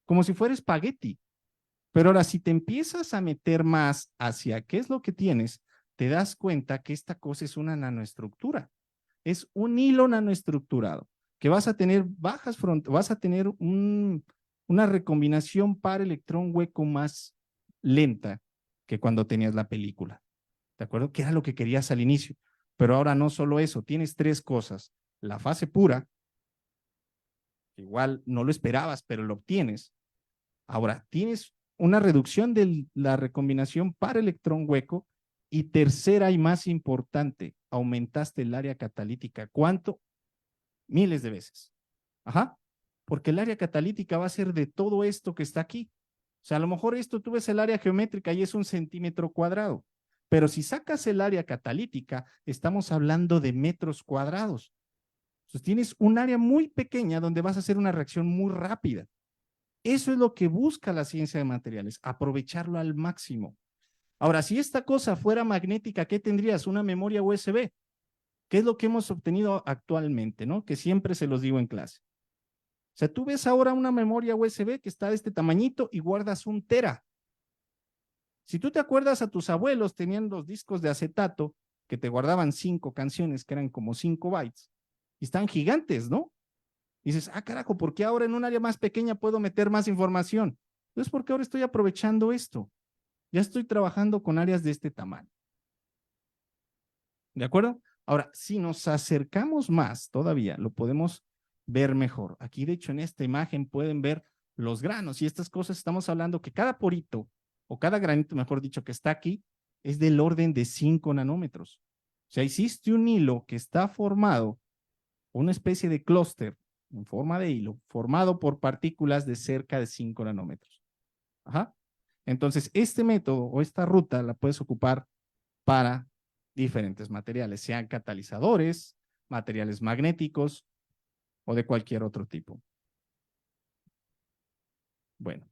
como si fuera espagueti. Pero ahora, si te empiezas a meter más hacia qué es lo que tienes, te das cuenta que esta cosa es una nanoestructura. Es un hilo nanoestructurado, que vas a tener bajas vas a tener una recombinación par electrón hueco más lenta que cuando tenías la película. ¿De acuerdo? Que era lo que querías al inicio. Pero ahora no solo eso, tienes tres cosas. La fase pura, igual no lo esperabas, pero lo obtienes. Ahora, tienes una reducción de la recombinación par electrón hueco y tercera y más importante, aumentaste el área catalítica. ¿Cuánto? Miles de veces. Ajá. Porque el área catalítica va a ser de todo esto que está aquí. O sea, a lo mejor esto tú ves el área geométrica y es 1 centímetro cuadrado. Pero si sacas el área catalítica, estamos hablando de metros cuadrados. Entonces tienes un área muy pequeña donde vas a hacer una reacción muy rápida. Eso es lo que busca la ciencia de materiales, aprovecharlo al máximo. Ahora, si esta cosa fuera magnética, ¿qué tendrías? Una memoria USB. ¿Qué es lo que hemos obtenido actualmente, no? Que siempre se los digo en clase. O sea, tú ves ahora una memoria USB que está de este tamañito y guardas 1 tera. Si tú te acuerdas, a tus abuelos tenían los discos de acetato que te guardaban 5 canciones que eran como 5 bytes y están gigantes, ¿no? Y dices, ah, carajo, ¿por qué ahora en un área más pequeña puedo meter más información? Entonces, porque ahora estoy aprovechando esto. Ya estoy trabajando con áreas de este tamaño. ¿De acuerdo? Ahora, si nos acercamos más todavía, lo podemos ver mejor. Aquí, de hecho, en esta imagen pueden ver los granos y estas cosas. Estamos hablando que cada porito, o cada granito, mejor dicho, que está aquí, es del orden de 5 nanómetros. O sea, existe un hilo que está formado, una especie de clúster en forma de hilo, formado por partículas de cerca de 5 nanómetros. Ajá. Entonces, este método o esta ruta la puedes ocupar para diferentes materiales, sean catalizadores, materiales magnéticos o de cualquier otro tipo. Bueno,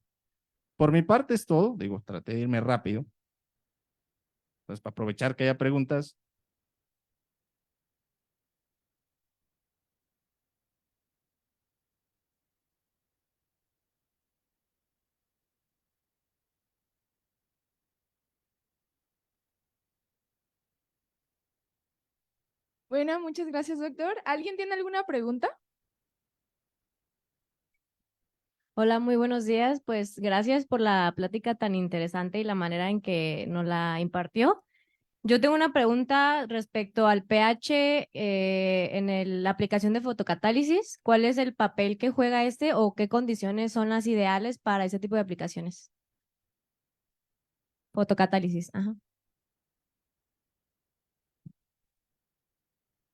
por mi parte es todo. Digo, traté de irme rápido. Pues para aprovechar que haya preguntas. Bueno, muchas gracias, doctor. ¿Alguien tiene alguna pregunta? Hola, muy buenos días. Pues gracias por la plática tan interesante y la manera en que nos la impartió. Yo tengo una pregunta respecto al pH en la aplicación de fotocatálisis. ¿Cuál es el papel que juega este o qué condiciones son las ideales para ese tipo de aplicaciones? Fotocatálisis, ajá.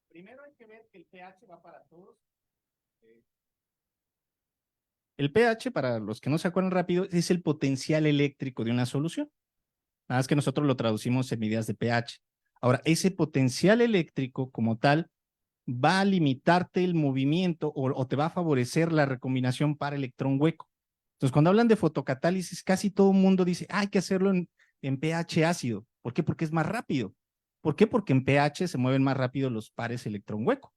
Primero hay que ver que el pH va para todos. El pH, para los que no se acuerdan rápido, es el potencial eléctrico de una solución. Nada más que nosotros lo traducimos en medidas de pH. Ahora, ese potencial eléctrico como tal va a limitarte el movimiento o te va a favorecer la recombinación para electrón hueco. Entonces, cuando hablan de fotocatálisis, casi todo el mundo dice, hay que hacerlo en pH ácido. ¿Por qué? Porque es más rápido. ¿Por qué? Porque en pH se mueven más rápido los pares electrón hueco.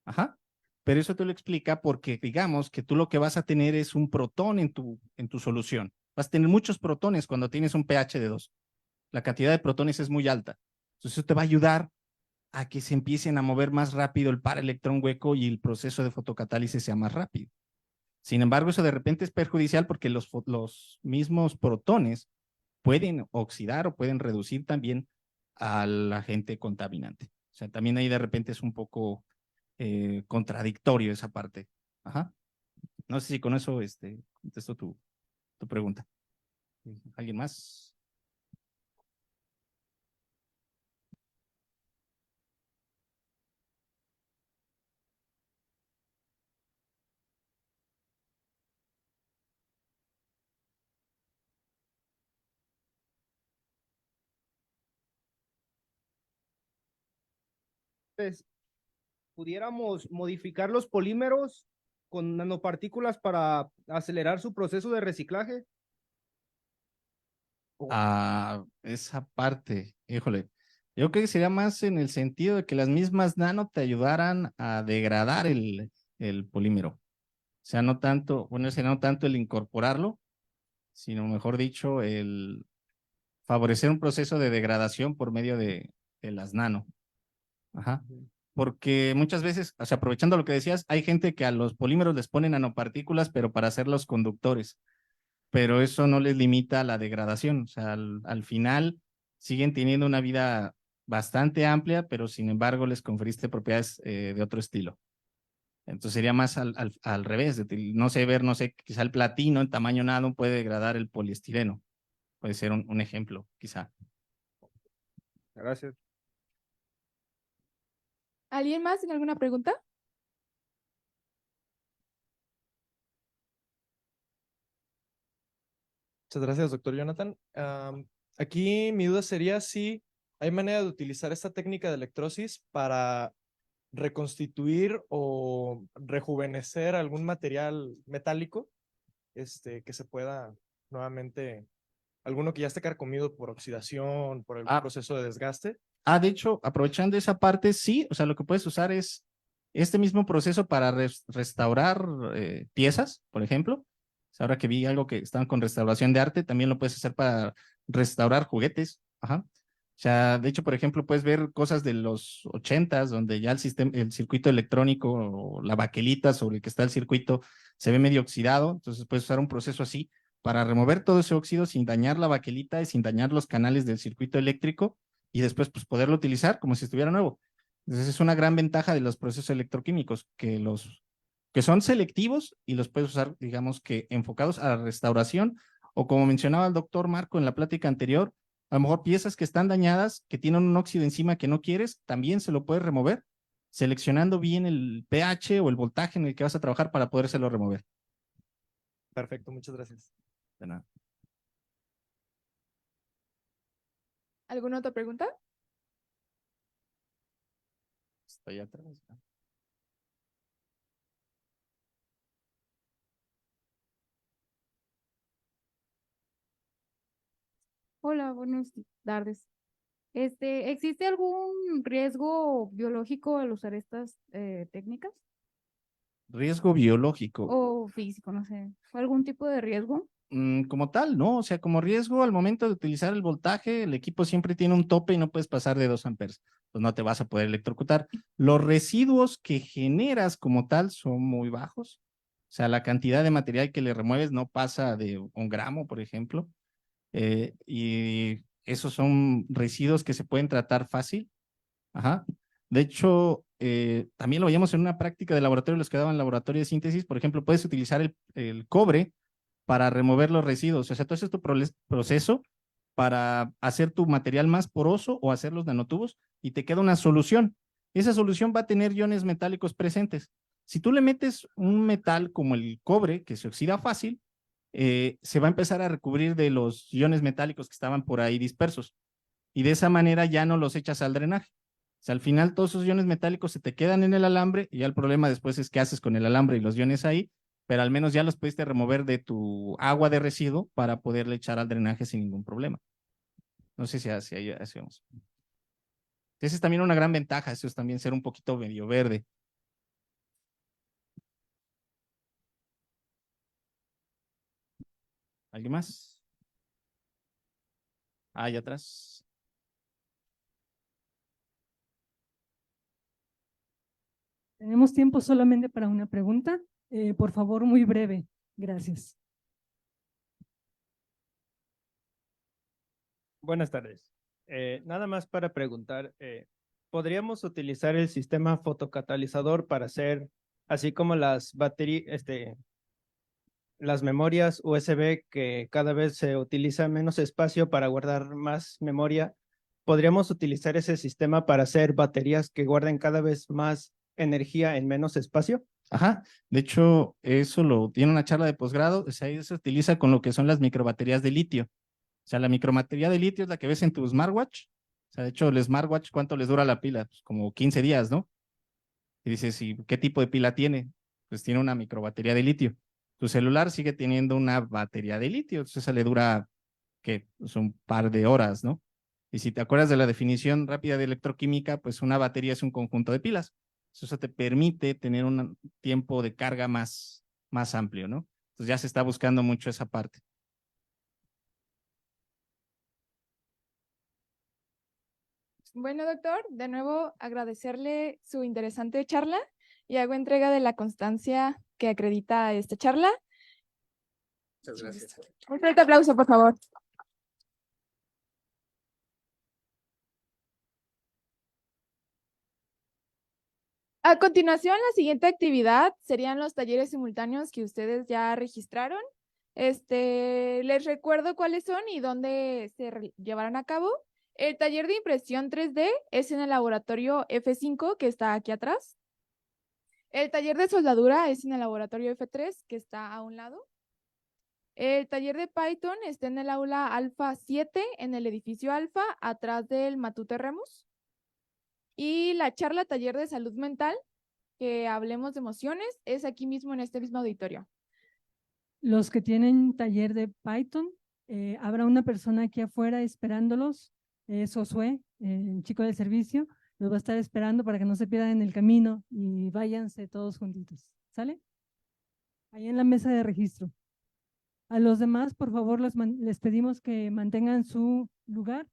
Ajá. Pero eso te lo explica porque digamos que tú lo que vas a tener es un protón en tu solución. Vas a tener muchos protones cuando tienes un pH de 2. La cantidad de protones es muy alta. Entonces eso te va a ayudar a que se empiecen a mover más rápido el par electrón hueco y el proceso de fotocatálisis sea más rápido. Sin embargo, eso de repente es perjudicial porque los mismos protones pueden oxidar o pueden reducir también al agente contaminante. O sea, también ahí de repente es un poco contradictorio esa parte. Ajá. No sé si con eso contesto tu pregunta. ¿Alguien más? Pues, pudiéramos modificar los polímeros con nanopartículas para acelerar su proceso de reciclaje. Esa parte, híjole, yo creo que sería más en el sentido de que las mismas nano te ayudaran a degradar el polímero. O sea, no tanto, bueno, ese no tanto el incorporarlo, sino mejor dicho, el favorecer un proceso de degradación por medio de las nano. Ajá. Porque muchas veces, o sea, aprovechando lo que decías, hay gente que a los polímeros les ponen nanopartículas, pero para hacerlos conductores, pero eso no les limita la degradación. O sea, al final siguen teniendo una vida bastante amplia, pero sin embargo les conferiste propiedades de otro estilo. Entonces sería más al revés, no sé, no sé, quizá el platino en tamaño nano puede degradar el poliestireno. Puede ser un ejemplo, quizá. Gracias. ¿Alguien más tiene alguna pregunta? Muchas gracias, doctor Jonathan. Aquí mi duda sería si hay manera de utilizar esta técnica de electrosis para reconstituir o rejuvenecer algún material metálico que se pueda nuevamente, alguno que ya esté carcomido por oxidación, por el proceso de desgaste. De hecho, aprovechando esa parte, sí, o sea, lo que puedes usar es este mismo proceso para restaurar piezas, por ejemplo. Ahora que vi algo que estaban con restauración de arte, también lo puedes hacer para restaurar juguetes. Ajá. O sea, de hecho, por ejemplo, puedes ver cosas de los 80s, donde ya el circuito electrónico o la baquelita sobre el que está el circuito se ve medio oxidado. Entonces puedes usar un proceso así para remover todo ese óxido sin dañar la baquelita y sin dañar los canales del circuito eléctrico y después pues poderlo utilizar como si estuviera nuevo. Entonces es una gran ventaja de los procesos electroquímicos, que son selectivos y los puedes usar, digamos que enfocados a la restauración, o como mencionaba el doctor Marco en la plática anterior, a lo mejor piezas que están dañadas, que tienen un óxido encima que no quieres, también se lo puedes remover, seleccionando bien el pH o el voltaje en el que vas a trabajar para podérselo remover. Perfecto, muchas gracias. De nada. ¿Alguna otra pregunta? Estoy atrás. Hola, buenas tardes. ¿Existe algún riesgo biológico al usar estas técnicas? Riesgo biológico. O físico, no sé. ¿Algún tipo de riesgo? Como tal, ¿no? O sea, como riesgo al momento de utilizar el voltaje, el equipo siempre tiene un tope y no puedes pasar de 2 amperes. Pues no te vas a poder electrocutar. Los residuos que generas como tal son muy bajos. O sea, la cantidad de material que le remueves no pasa de 1 gramo, por ejemplo. Y esos son residuos que se pueden tratar fácil. Ajá. De hecho, también lo veíamos en una práctica de laboratorio, los que daban laboratorio de síntesis. Por ejemplo, puedes utilizar el cobre para remover los residuos. O sea, tú haces tu proceso para hacer tu material más poroso o hacer los nanotubos y te queda una solución. Esa solución va a tener iones metálicos presentes. Si tú le metes un metal como el cobre, que se oxida fácil, se va a empezar a recubrir de los iones metálicos que estaban por ahí dispersos. Y de esa manera ya no los echas al drenaje. O sea, al final todos esos iones metálicos se te quedan en el alambre y ya el problema después es qué haces con el alambre y los iones ahí, pero al menos ya los pudiste remover de tu agua de residuo para poderle echar al drenaje sin ningún problema. No sé si así hacemos. Esa es también una gran ventaja, eso es también ser un poquito medio verde. ¿Alguien más? Allá atrás. Tenemos tiempo solamente para una pregunta. Por favor, muy breve. Gracias. Buenas tardes. Nada más para preguntar, ¿podríamos utilizar el sistema fotocatalizador para hacer, así como las baterías, las memorias USB que cada vez se utiliza menos espacio para guardar más memoria? ¿Podríamos utilizar ese sistema para hacer baterías que guarden cada vez más energía en menos espacio? Ajá, de hecho, eso lo tiene una charla de posgrado, o sea, ahí se utiliza con lo que son las microbaterías de litio. O sea, la microbatería de litio es la que ves en tu smartwatch. O sea, de hecho, el smartwatch, ¿cuánto les dura la pila? Pues como 15 días, ¿no? Y dices, ¿y qué tipo de pila tiene? Pues tiene una microbatería de litio. Tu celular sigue teniendo una batería de litio, entonces esa le dura, que pues un par de horas, ¿no? Y si te acuerdas de la definición rápida de electroquímica, pues una batería es un conjunto de pilas. Eso te permite tener un tiempo de carga más amplio, ¿no? Entonces ya se está buscando mucho esa parte. Bueno, doctor, de nuevo agradecerle su interesante charla y hago entrega de la constancia que acredita esta charla. Muchas gracias. Un fuerte aplauso, por favor. A continuación, la siguiente actividad serían los talleres simultáneos que ustedes ya registraron. Les recuerdo cuáles son y dónde se llevarán a cabo. El taller de impresión 3D es en el laboratorio F5, que está aquí atrás. El taller de soldadura es en el laboratorio F3, que está a un lado. El taller de Python está en el aula Alfa 7, en el edificio Alfa, atrás del Matute Remus. Y la charla taller de salud mental, que hablemos de emociones, es aquí mismo en este mismo auditorio. Los que tienen taller de Python, habrá una persona aquí afuera esperándolos, Josué, el chico del servicio, los va a estar esperando para que no se pierdan en el camino y váyanse todos juntitos. ¿Sale? Ahí en la mesa de registro. A los demás, por favor, les pedimos que mantengan su lugar.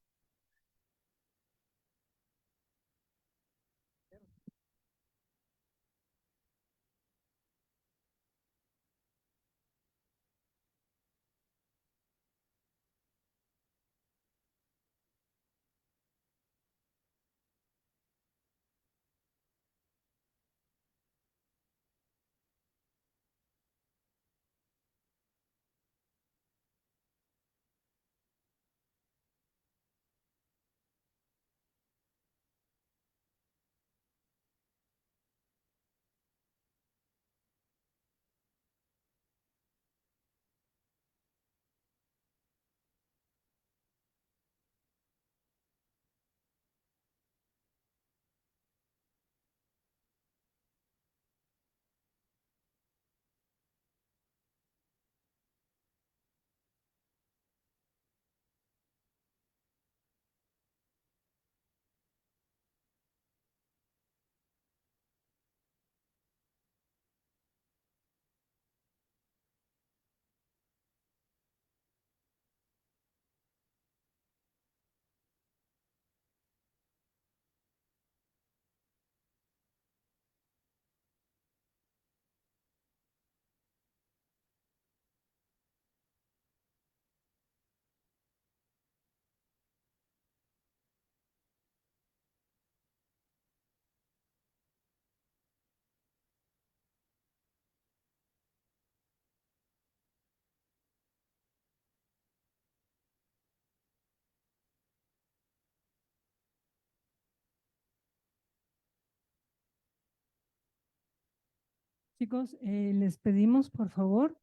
Chicos, les pedimos por favor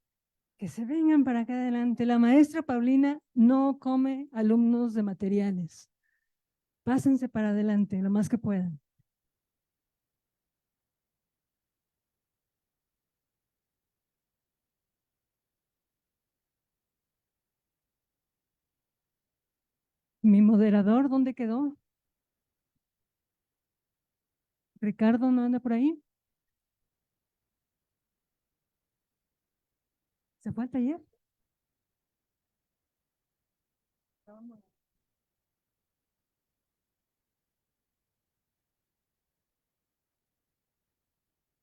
que se vengan para acá adelante. La maestra Paulina no come alumnos de materiales. Pásense para adelante lo más que puedan. ¿Mi moderador dónde quedó? ¿Ricardo no anda por ahí? ¿Se fue al taller?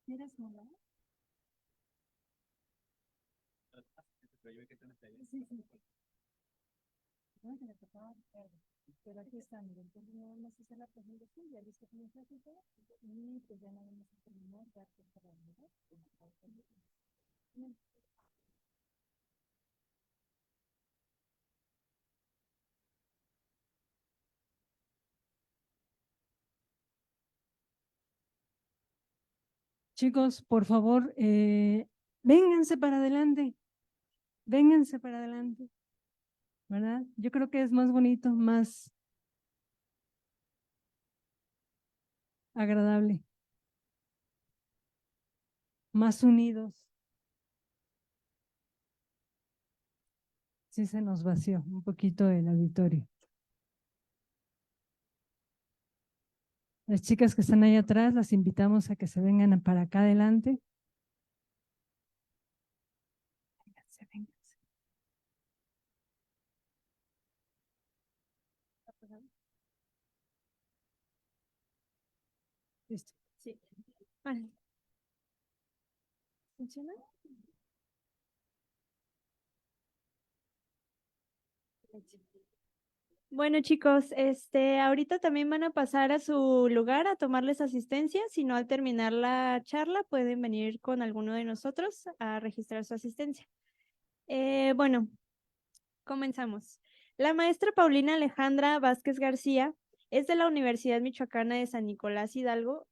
¿Quieres hablar? Sí, sí. No, que le tocaba a Ricardo. Pero aquí está, miren, entonces no vamos a hacer la presentación, ya listo con el gráfico, y pues ya no vamos a terminar, ya que para ¿verdad? Chicos, por favor, vénganse para adelante, vénganse para adelante, ¿verdad? Yo creo que es más bonito, más agradable, más unidos. Sí se nos vació un poquito el auditorio. Las chicas que están ahí atrás, las invitamos a que se vengan para acá adelante. Vénganse, vénganse. Listo. Sí. Vale. ¿Funciona? Bueno, chicos, ahorita también van a pasar a su lugar a tomarles asistencia. Si no, al terminar la charla pueden venir con alguno de nosotros a registrar su asistencia. Bueno, comenzamos. La maestra Paulina Alejandra Vázquez García es de la Universidad Michoacana de San Nicolás Hidalgo.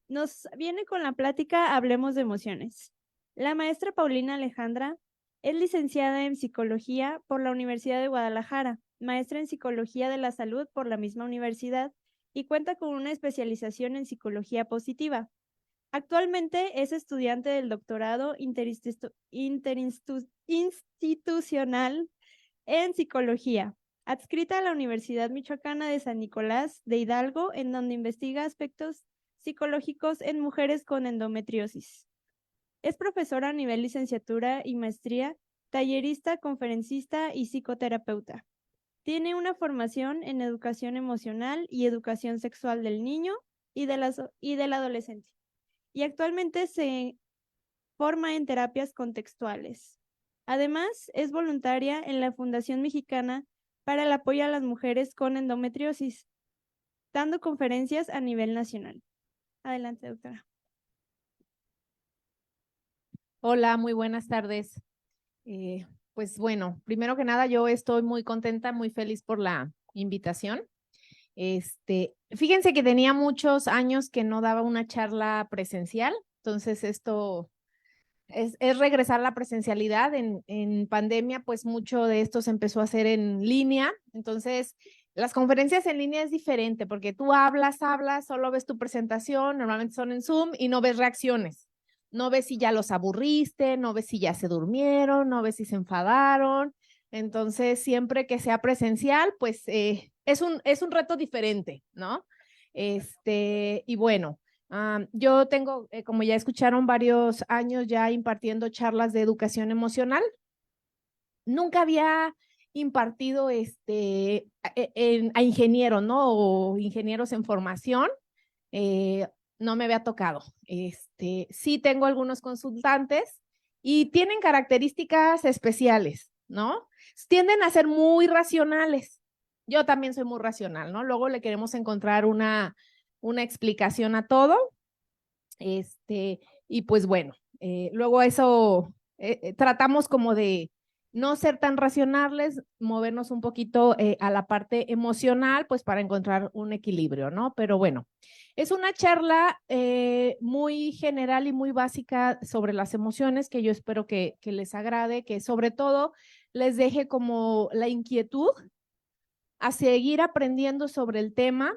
Nos viene con la plática Hablemos de Emociones. La maestra Paulina Alejandra es licenciada en Psicología por la Universidad de Guadalajara, maestra en Psicología de la Salud por la misma universidad y cuenta con una especialización en Psicología Positiva. Actualmente es estudiante del doctorado interinstitucional en Psicología, adscrita a la Universidad Michoacana de San Nicolás de Hidalgo, en donde investiga aspectos psicológicos en mujeres con endometriosis. Es profesora a nivel licenciatura y maestría, tallerista, conferencista y psicoterapeuta. Tiene una formación en educación emocional y educación sexual del niño y del adolescente. Y actualmente se forma en terapias contextuales. Además, es voluntaria en la Fundación Mexicana para el Apoyo a las Mujeres con Endometriosis, dando conferencias a nivel nacional. Adelante, doctora. Hola, muy buenas tardes. Pues bueno, primero que nada, yo estoy muy contenta, muy feliz por la invitación. Fíjense que tenía muchos años que no daba una charla presencial, entonces esto es regresar a la presencialidad. En pandemia, pues mucho de esto se empezó a hacer en línea, entonces las conferencias en línea es diferente porque tú hablas, solo ves tu presentación, normalmente son en Zoom y no ves reacciones. No ves si ya los aburriste, no ves si ya se durmieron, no ves si se enfadaron. Entonces, siempre que sea presencial, pues es un reto diferente, ¿no? Y bueno, yo tengo, como ya escucharon, varios años ya impartiendo charlas de educación emocional. Nunca había impartido a ingenieros, ¿no? O ingenieros en formación. No me había tocado. Sí tengo algunos consultantes y tienen características especiales, ¿no? Tienden a ser muy racionales. Yo también soy muy racional, ¿no? Luego le queremos encontrar una explicación a todo. Y pues bueno, luego eso tratamos como de no ser tan racionales, movernos un poquito a la parte emocional, pues para encontrar un equilibrio, ¿no? Pero bueno, es una charla muy general y muy básica sobre las emociones que yo espero que les agrade, que sobre todo les deje como la inquietud a seguir aprendiendo sobre el tema.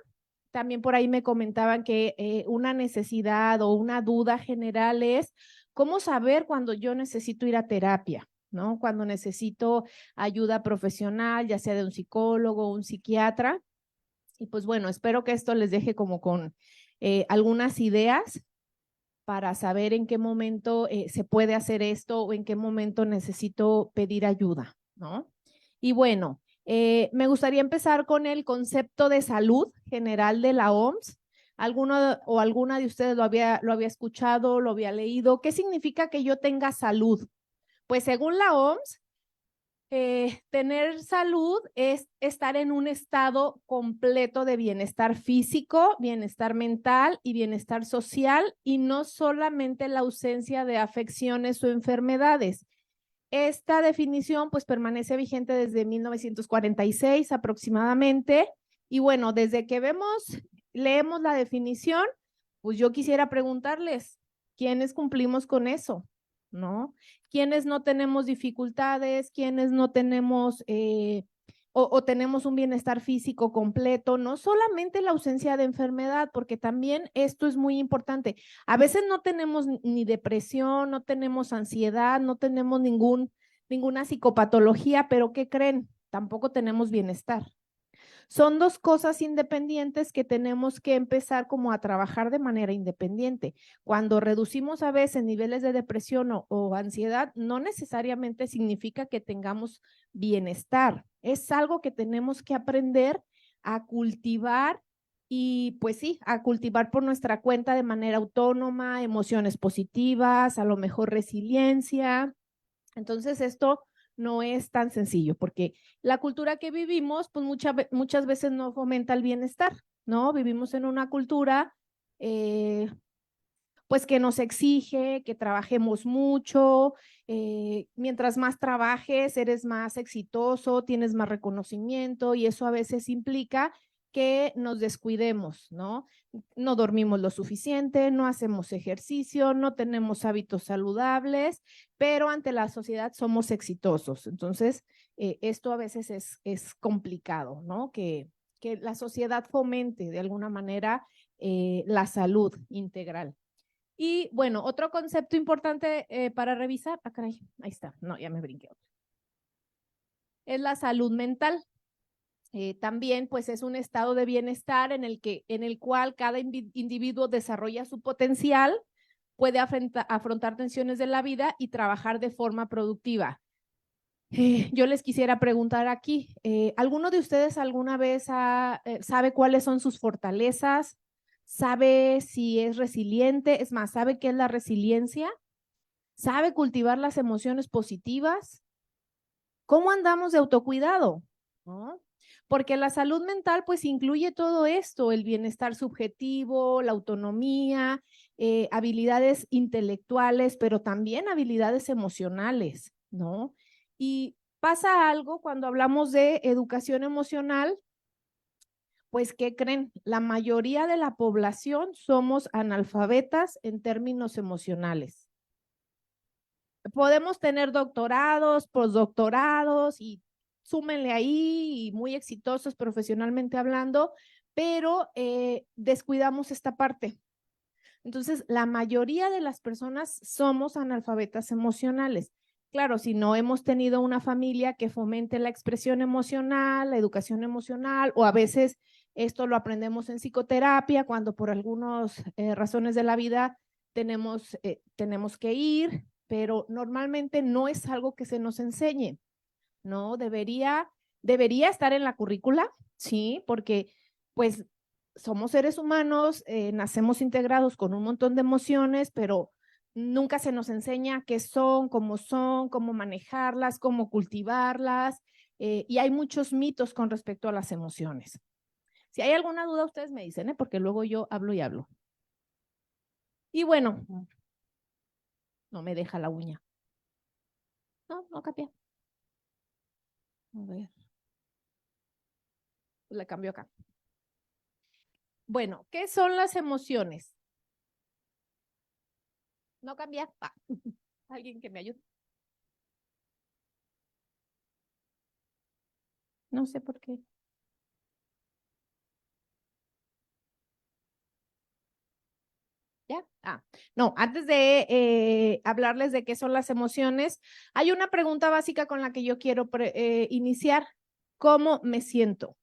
También por ahí me comentaban que una necesidad o una duda general es cómo saber cuando yo necesito ir a terapia, ¿no? Cuando necesito ayuda profesional, ya sea de un psicólogo o un psiquiatra. Y pues bueno, espero que esto les deje como con algunas ideas para saber en qué momento se puede hacer esto o en qué momento necesito pedir ayuda, ¿no? Y bueno, me gustaría empezar con el concepto de salud general de la OMS. ¿Alguno o alguna de ustedes lo había escuchado, lo había leído? ¿Qué significa que yo tenga salud? Pues según la OMS, tener salud es estar en un estado completo de bienestar físico, bienestar mental y bienestar social, y no solamente la ausencia de afecciones o enfermedades. Esta definición pues permanece vigente desde 1946 aproximadamente, y bueno, desde que leemos la definición, pues yo quisiera preguntarles, ¿quiénes cumplimos con eso? ¿No? ¿Quiénes no tenemos dificultades? ¿Quiénes no tenemos o tenemos un bienestar físico completo? No solamente la ausencia de enfermedad, porque también esto es muy importante. A veces no tenemos ni depresión, no tenemos ansiedad, no tenemos ninguna psicopatología, pero ¿qué creen? Tampoco tenemos bienestar. Son dos cosas independientes que tenemos que empezar como a trabajar de manera independiente. Cuando reducimos a veces niveles de depresión o ansiedad, no necesariamente significa que tengamos bienestar. Es algo que tenemos que aprender a cultivar y pues sí, a cultivar por nuestra cuenta de manera autónoma, emociones positivas, a lo mejor resiliencia. Entonces esto no es tan sencillo porque la cultura que vivimos, pues muchas veces no fomenta el bienestar, ¿no? Vivimos en una cultura, pues que nos exige que trabajemos mucho, mientras más trabajes, eres más exitoso, tienes más reconocimiento y eso a veces implica que nos descuidemos, ¿no? No dormimos lo suficiente, no hacemos ejercicio, no tenemos hábitos saludables, pero ante la sociedad somos exitosos. Entonces, esto a veces es complicado, ¿no? Que la sociedad fomente de alguna manera la salud integral. Y bueno, otro concepto importante para revisar, caray, ahí está, no, ya me brinqué otro. Es la salud mental. También pues es un estado de bienestar en el cual cada individuo desarrolla su potencial, puede afrontar tensiones de la vida y trabajar de forma productiva. Yo les quisiera preguntar aquí, ¿alguno de ustedes alguna vez sabe cuáles son sus fortalezas? ¿Sabe si es resiliente? Es más, ¿sabe qué es la resiliencia? ¿Sabe cultivar las emociones positivas? ¿Cómo andamos de autocuidado? ¿No? Porque la salud mental pues incluye todo esto, el bienestar subjetivo, la autonomía, habilidades intelectuales, pero también habilidades emocionales, ¿no? Y pasa algo cuando hablamos de educación emocional, pues ¿qué creen? La mayoría de la población somos analfabetas en términos emocionales. Podemos tener doctorados, postdoctorados y súmenle ahí y muy exitosos profesionalmente hablando, pero descuidamos esta parte. Entonces, la mayoría de las personas somos analfabetas emocionales. Claro, si no hemos tenido una familia que fomente la expresión emocional, la educación emocional, o a veces esto lo aprendemos en psicoterapia cuando por algunas razones de la vida tenemos que ir, pero normalmente no es algo que se nos enseñe, ¿no? Debería estar en la currícula, sí, porque pues somos seres humanos, nacemos integrados con un montón de emociones, pero nunca se nos enseña qué son, cómo manejarlas, cómo cultivarlas, y hay muchos mitos con respecto a las emociones. Si hay alguna duda, ustedes me dicen, porque luego yo hablo y hablo. Y bueno, no me deja la uña. No capia. A ver. Le cambio acá. Bueno, ¿qué son las emociones? No cambia. Ah, alguien que me ayude. No sé por qué. ¿Ya? Ah, no, antes de hablarles de qué son las emociones, hay una pregunta básica con la que yo quiero iniciar. ¿Cómo me siento?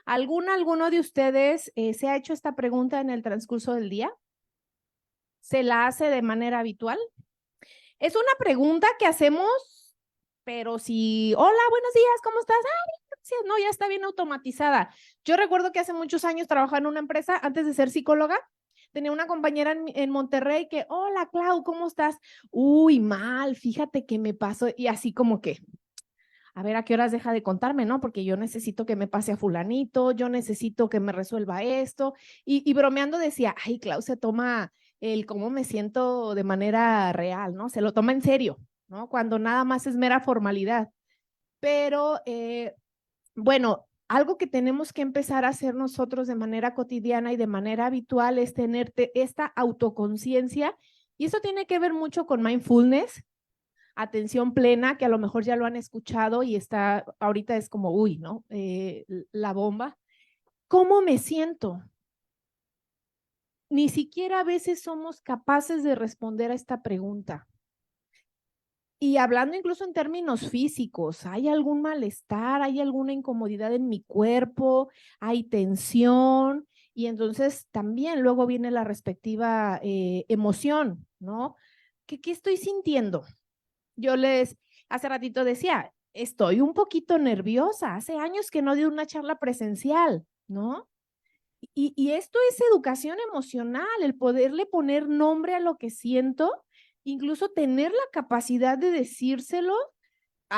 ¿Alguno de ustedes se ha hecho esta pregunta en el transcurso del día? ¿Se la hace de manera habitual? Es una pregunta que hacemos, pero si, hola, buenos días, ¿cómo estás? Ah, gracias. No, ya está bien automatizada. Yo recuerdo que hace muchos años trabajaba en una empresa antes de ser psicóloga. Tenía una compañera en Monterrey que, hola, Clau, ¿cómo estás? Uy, mal, fíjate que me pasó. Y así como que, a ver, ¿a qué horas deja de contarme, no? Porque yo necesito que me pase a fulanito, yo necesito que me resuelva esto. Y bromeando decía, ay, Clau se toma el cómo me siento de manera real, ¿no? Se lo toma en serio, ¿no? Cuando nada más es mera formalidad. Pero, bueno, algo que tenemos que empezar a hacer nosotros de manera cotidiana y de manera habitual es tener esta autoconciencia, y eso tiene que ver mucho con mindfulness, atención plena, que a lo mejor ya lo han escuchado y está, ahorita es como, uy, ¿no? La bomba. ¿Cómo me siento? Ni siquiera a veces somos capaces de responder a esta pregunta. Y hablando incluso en términos físicos, ¿hay algún malestar? ¿Hay alguna incomodidad en mi cuerpo? ¿Hay tensión? Y entonces también luego viene la respectiva emoción, ¿no? ¿Qué estoy sintiendo? Yo hace ratito decía, estoy un poquito nerviosa. Hace años que no di una charla presencial, ¿no? Y esto es educación emocional, el poderle poner nombre a lo que siento, incluso tener la capacidad de decírselo.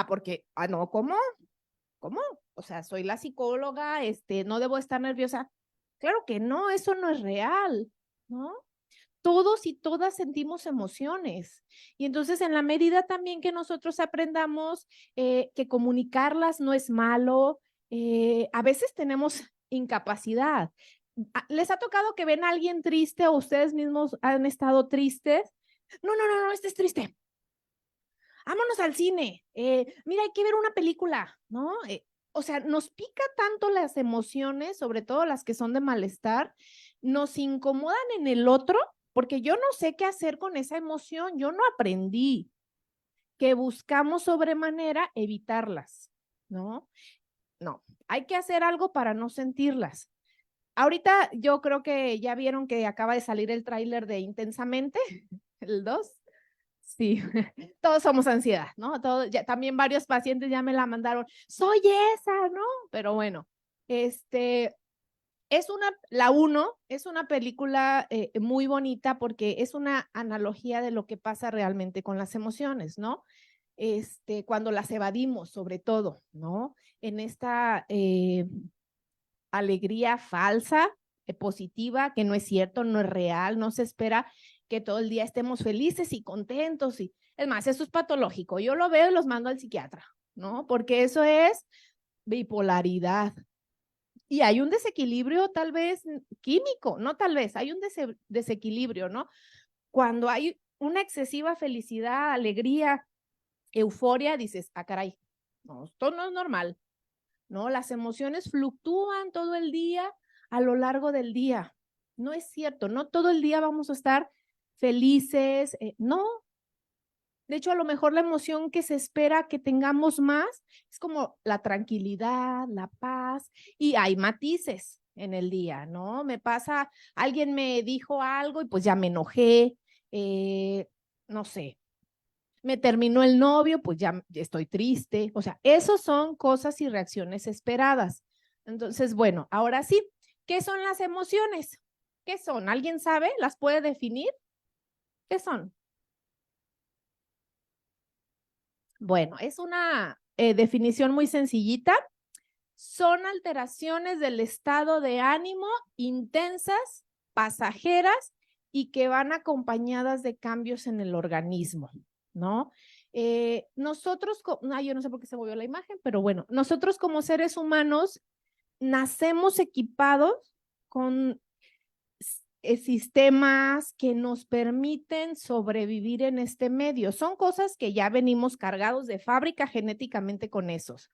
Porque, no, ¿cómo? O sea, soy la psicóloga, no debo estar nerviosa. Claro que no, eso no es real, ¿no? Todos y todas sentimos emociones. Y entonces, en la medida también que nosotros aprendamos que comunicarlas no es malo, a veces tenemos incapacidad. ¿Les ha tocado que ven a alguien triste o ustedes mismos han estado tristes? No, este es triste. Vámonos al cine. Mira, hay que ver una película, ¿no? O sea, nos pica tanto las emociones, sobre todo las que son de malestar, nos incomodan en el otro, porque yo no sé qué hacer con esa emoción, yo no aprendí, que buscamos sobremanera evitarlas, ¿no? No, hay que hacer algo para no sentirlas. Ahorita yo creo que ya vieron que acaba de salir el tráiler de Intensamente, el 2. Sí, todos somos ansiedad, ¿no? También varios pacientes ya me la mandaron, soy esa, ¿no? Pero bueno, la 1 es una película muy bonita porque es una analogía de lo que pasa realmente con las emociones, ¿no? Cuando las evadimos, sobre todo, ¿no? En esta alegría falsa, positiva, que no es cierto, no es real, no se espera que todo el día estemos felices y contentos. Es más, eso es patológico. Yo lo veo y los mando al psiquiatra, ¿no? Porque eso es bipolaridad. Y hay un desequilibrio tal vez químico, no tal vez, hay un desequilibrio, ¿no? Cuando hay una excesiva felicidad, alegría, euforia, dices, caray, no, esto no es normal, ¿no? Las emociones fluctúan todo el día, a lo largo del día. No es cierto, no todo el día vamos a estar felices, no. De hecho, a lo mejor la emoción que se espera que tengamos más es como la tranquilidad, la paz, y hay matices en el día, ¿no? Me pasa, alguien me dijo algo y pues ya me enojé, no sé, me terminó el novio, pues ya estoy triste. O sea, esos son cosas y reacciones esperadas. Entonces, bueno, ahora sí, ¿qué son las emociones? ¿Qué son? ¿Alguien sabe? ¿Las puede definir? ¿Qué son? Bueno, es una definición muy sencillita. Son alteraciones del estado de ánimo intensas, pasajeras y que van acompañadas de cambios en el organismo, ¿no? Nosotros, yo no sé por qué se movió la imagen, pero bueno, nosotros como seres humanos nacemos equipados con sistemas que nos permiten sobrevivir en este medio. Son cosas que ya venimos cargados de fábrica genéticamente con esos.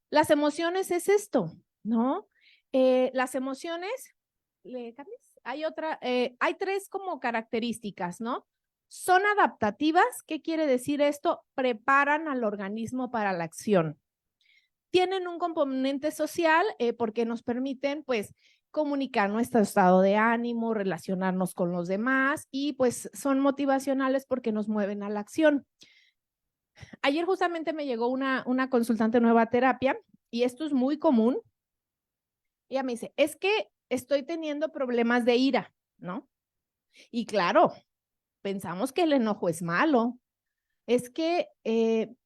Las emociones es esto, ¿no? Las emociones, ¿le cambias? Hay tres como características, ¿no? Son adaptativas. ¿Qué quiere decir esto? Preparan al organismo para la acción. Tienen un componente social porque nos permiten, pues, comunicar nuestro estado de ánimo, relacionarnos con los demás y pues son motivacionales porque nos mueven a la acción. Ayer justamente me llegó una consultante nueva a terapia y esto es muy común. Ella me dice, es que estoy teniendo problemas de ira, ¿no? Y claro, pensamos que el enojo es malo. Es que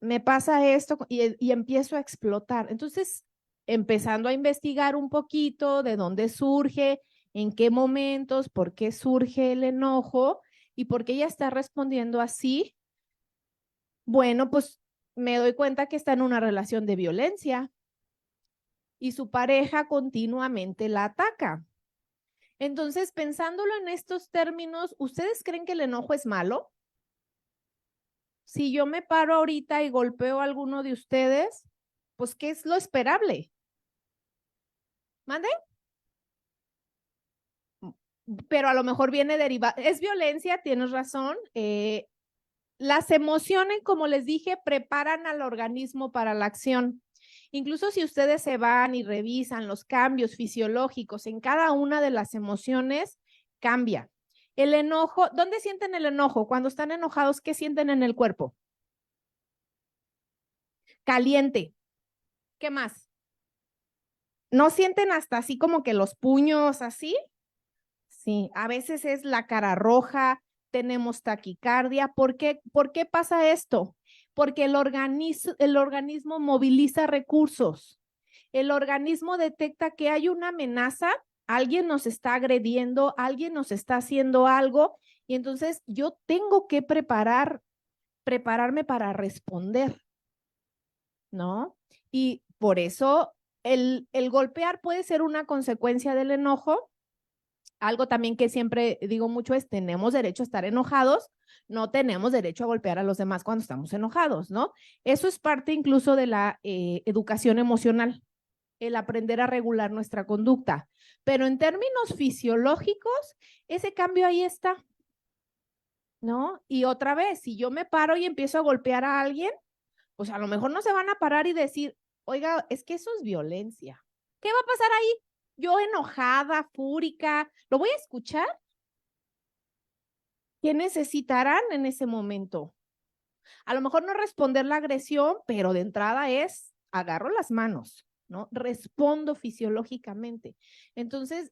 me pasa esto y empiezo a explotar. Entonces, empezando a investigar un poquito de dónde surge, en qué momentos, por qué surge el enojo y por qué ella está respondiendo así, bueno, pues me doy cuenta que está en una relación de violencia y su pareja continuamente la ataca. Entonces, pensándolo en estos términos, ¿ustedes creen que el enojo es malo? Si yo me paro ahorita y golpeo a alguno de ustedes, pues, ¿qué es lo esperable? ¿Mande? Pero a lo mejor viene derivado, es violencia, tienes razón. Las emociones, como les dije, preparan al organismo para la acción. Incluso si ustedes se van y revisan los cambios fisiológicos en cada una de las emociones, cambia. El enojo, ¿dónde sienten el enojo? Cuando están enojados, ¿qué sienten en el cuerpo? Caliente. ¿Qué más? ¿No sienten hasta así como que los puños así? Sí, a veces es la cara roja, tenemos taquicardia. ¿Por qué pasa esto? Porque el organismo moviliza recursos. El organismo detecta que hay una amenaza, alguien nos está agrediendo, alguien nos está haciendo algo, y entonces yo tengo que prepararme para responder, ¿no? Y por eso el golpear puede ser una consecuencia del enojo. Algo también que siempre digo mucho es, tenemos derecho a estar enojados, no tenemos derecho a golpear a los demás cuando estamos enojados, ¿no? Eso es parte incluso de la educación emocional, el aprender a regular nuestra conducta. Pero en términos fisiológicos, ese cambio ahí está, ¿no? Y otra vez, si yo me paro y empiezo a golpear a alguien, pues a lo mejor no se van a parar y decir, oiga, es que eso es violencia. ¿Qué va a pasar ahí? Yo enojada, fúrica, ¿lo voy a escuchar? ¿Qué necesitarán en ese momento? A lo mejor no responder la agresión, pero de entrada es, agarro las manos, ¿no? Respondo fisiológicamente. Entonces,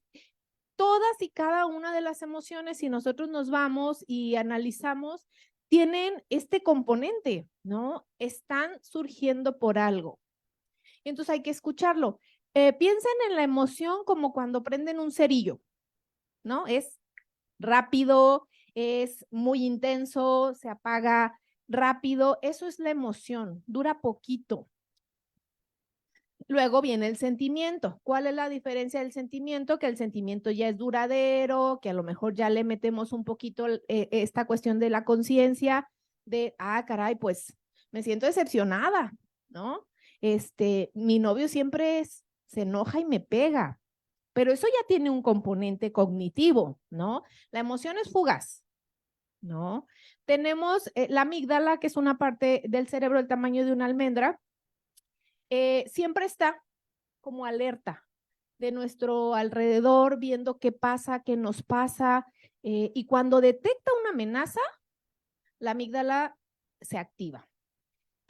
todas y cada una de las emociones, si nosotros nos vamos y analizamos, tienen este componente, ¿no? Están surgiendo por algo. Entonces hay que escucharlo. Piensen en la emoción como cuando prenden un cerillo, ¿no? Es rápido, es muy intenso, se apaga rápido. Eso es la emoción, dura poquito. Luego viene el sentimiento. ¿Cuál es la diferencia del sentimiento? Que el sentimiento ya es duradero, que a lo mejor ya le metemos un poquito esta cuestión de la conciencia de, caray, pues me siento decepcionada, ¿no? Mi novio siempre se enoja y me pega, pero eso ya tiene un componente cognitivo, ¿no? La emoción es fugaz, ¿no? Tenemos la amígdala, que es una parte del cerebro del tamaño de una almendra, siempre está como alerta de nuestro alrededor, viendo qué pasa, qué nos pasa, y cuando detecta una amenaza, la amígdala se activa.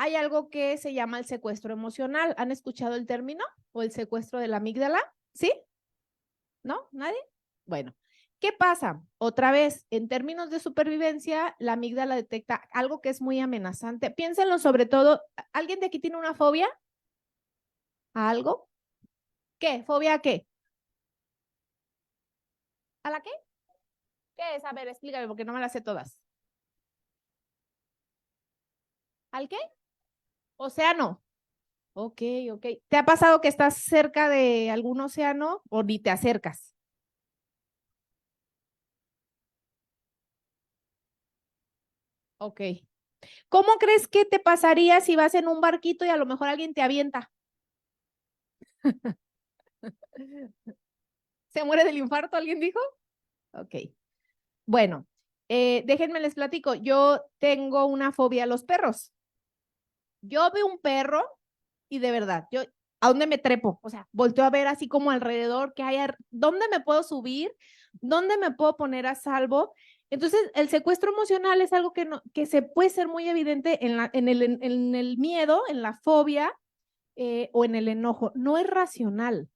Hay algo que se llama el secuestro emocional. ¿Han escuchado el término o el secuestro de la amígdala? ¿Sí? ¿No? ¿Nadie? Bueno, ¿qué pasa? Otra vez, en términos de supervivencia, la amígdala detecta algo que es muy amenazante. Piénsenlo sobre todo, ¿alguien de aquí tiene una fobia? ¿A algo? ¿Qué? ¿Fobia a qué? ¿A la qué? ¿Qué es? A ver, explícame porque no me las sé todas. ¿Al qué? Océano. Ok, ok. ¿Te ha pasado que estás cerca de algún océano o ni te acercas? Ok. ¿Cómo crees que te pasaría si vas en un barquito y a lo mejor alguien te avienta? ¿Se muere del infarto, alguien dijo? Ok. Bueno, déjenme les platico. Yo tengo una fobia a los perros. Yo veo un perro y de verdad, yo, ¿a dónde me trepo? O sea, volteo a ver así como alrededor, que hay, ¿dónde me puedo subir? ¿Dónde me puedo poner a salvo? Entonces, el secuestro emocional es algo que, no, que se puede ser muy evidente en el miedo, en la fobia o en el enojo. No es racional.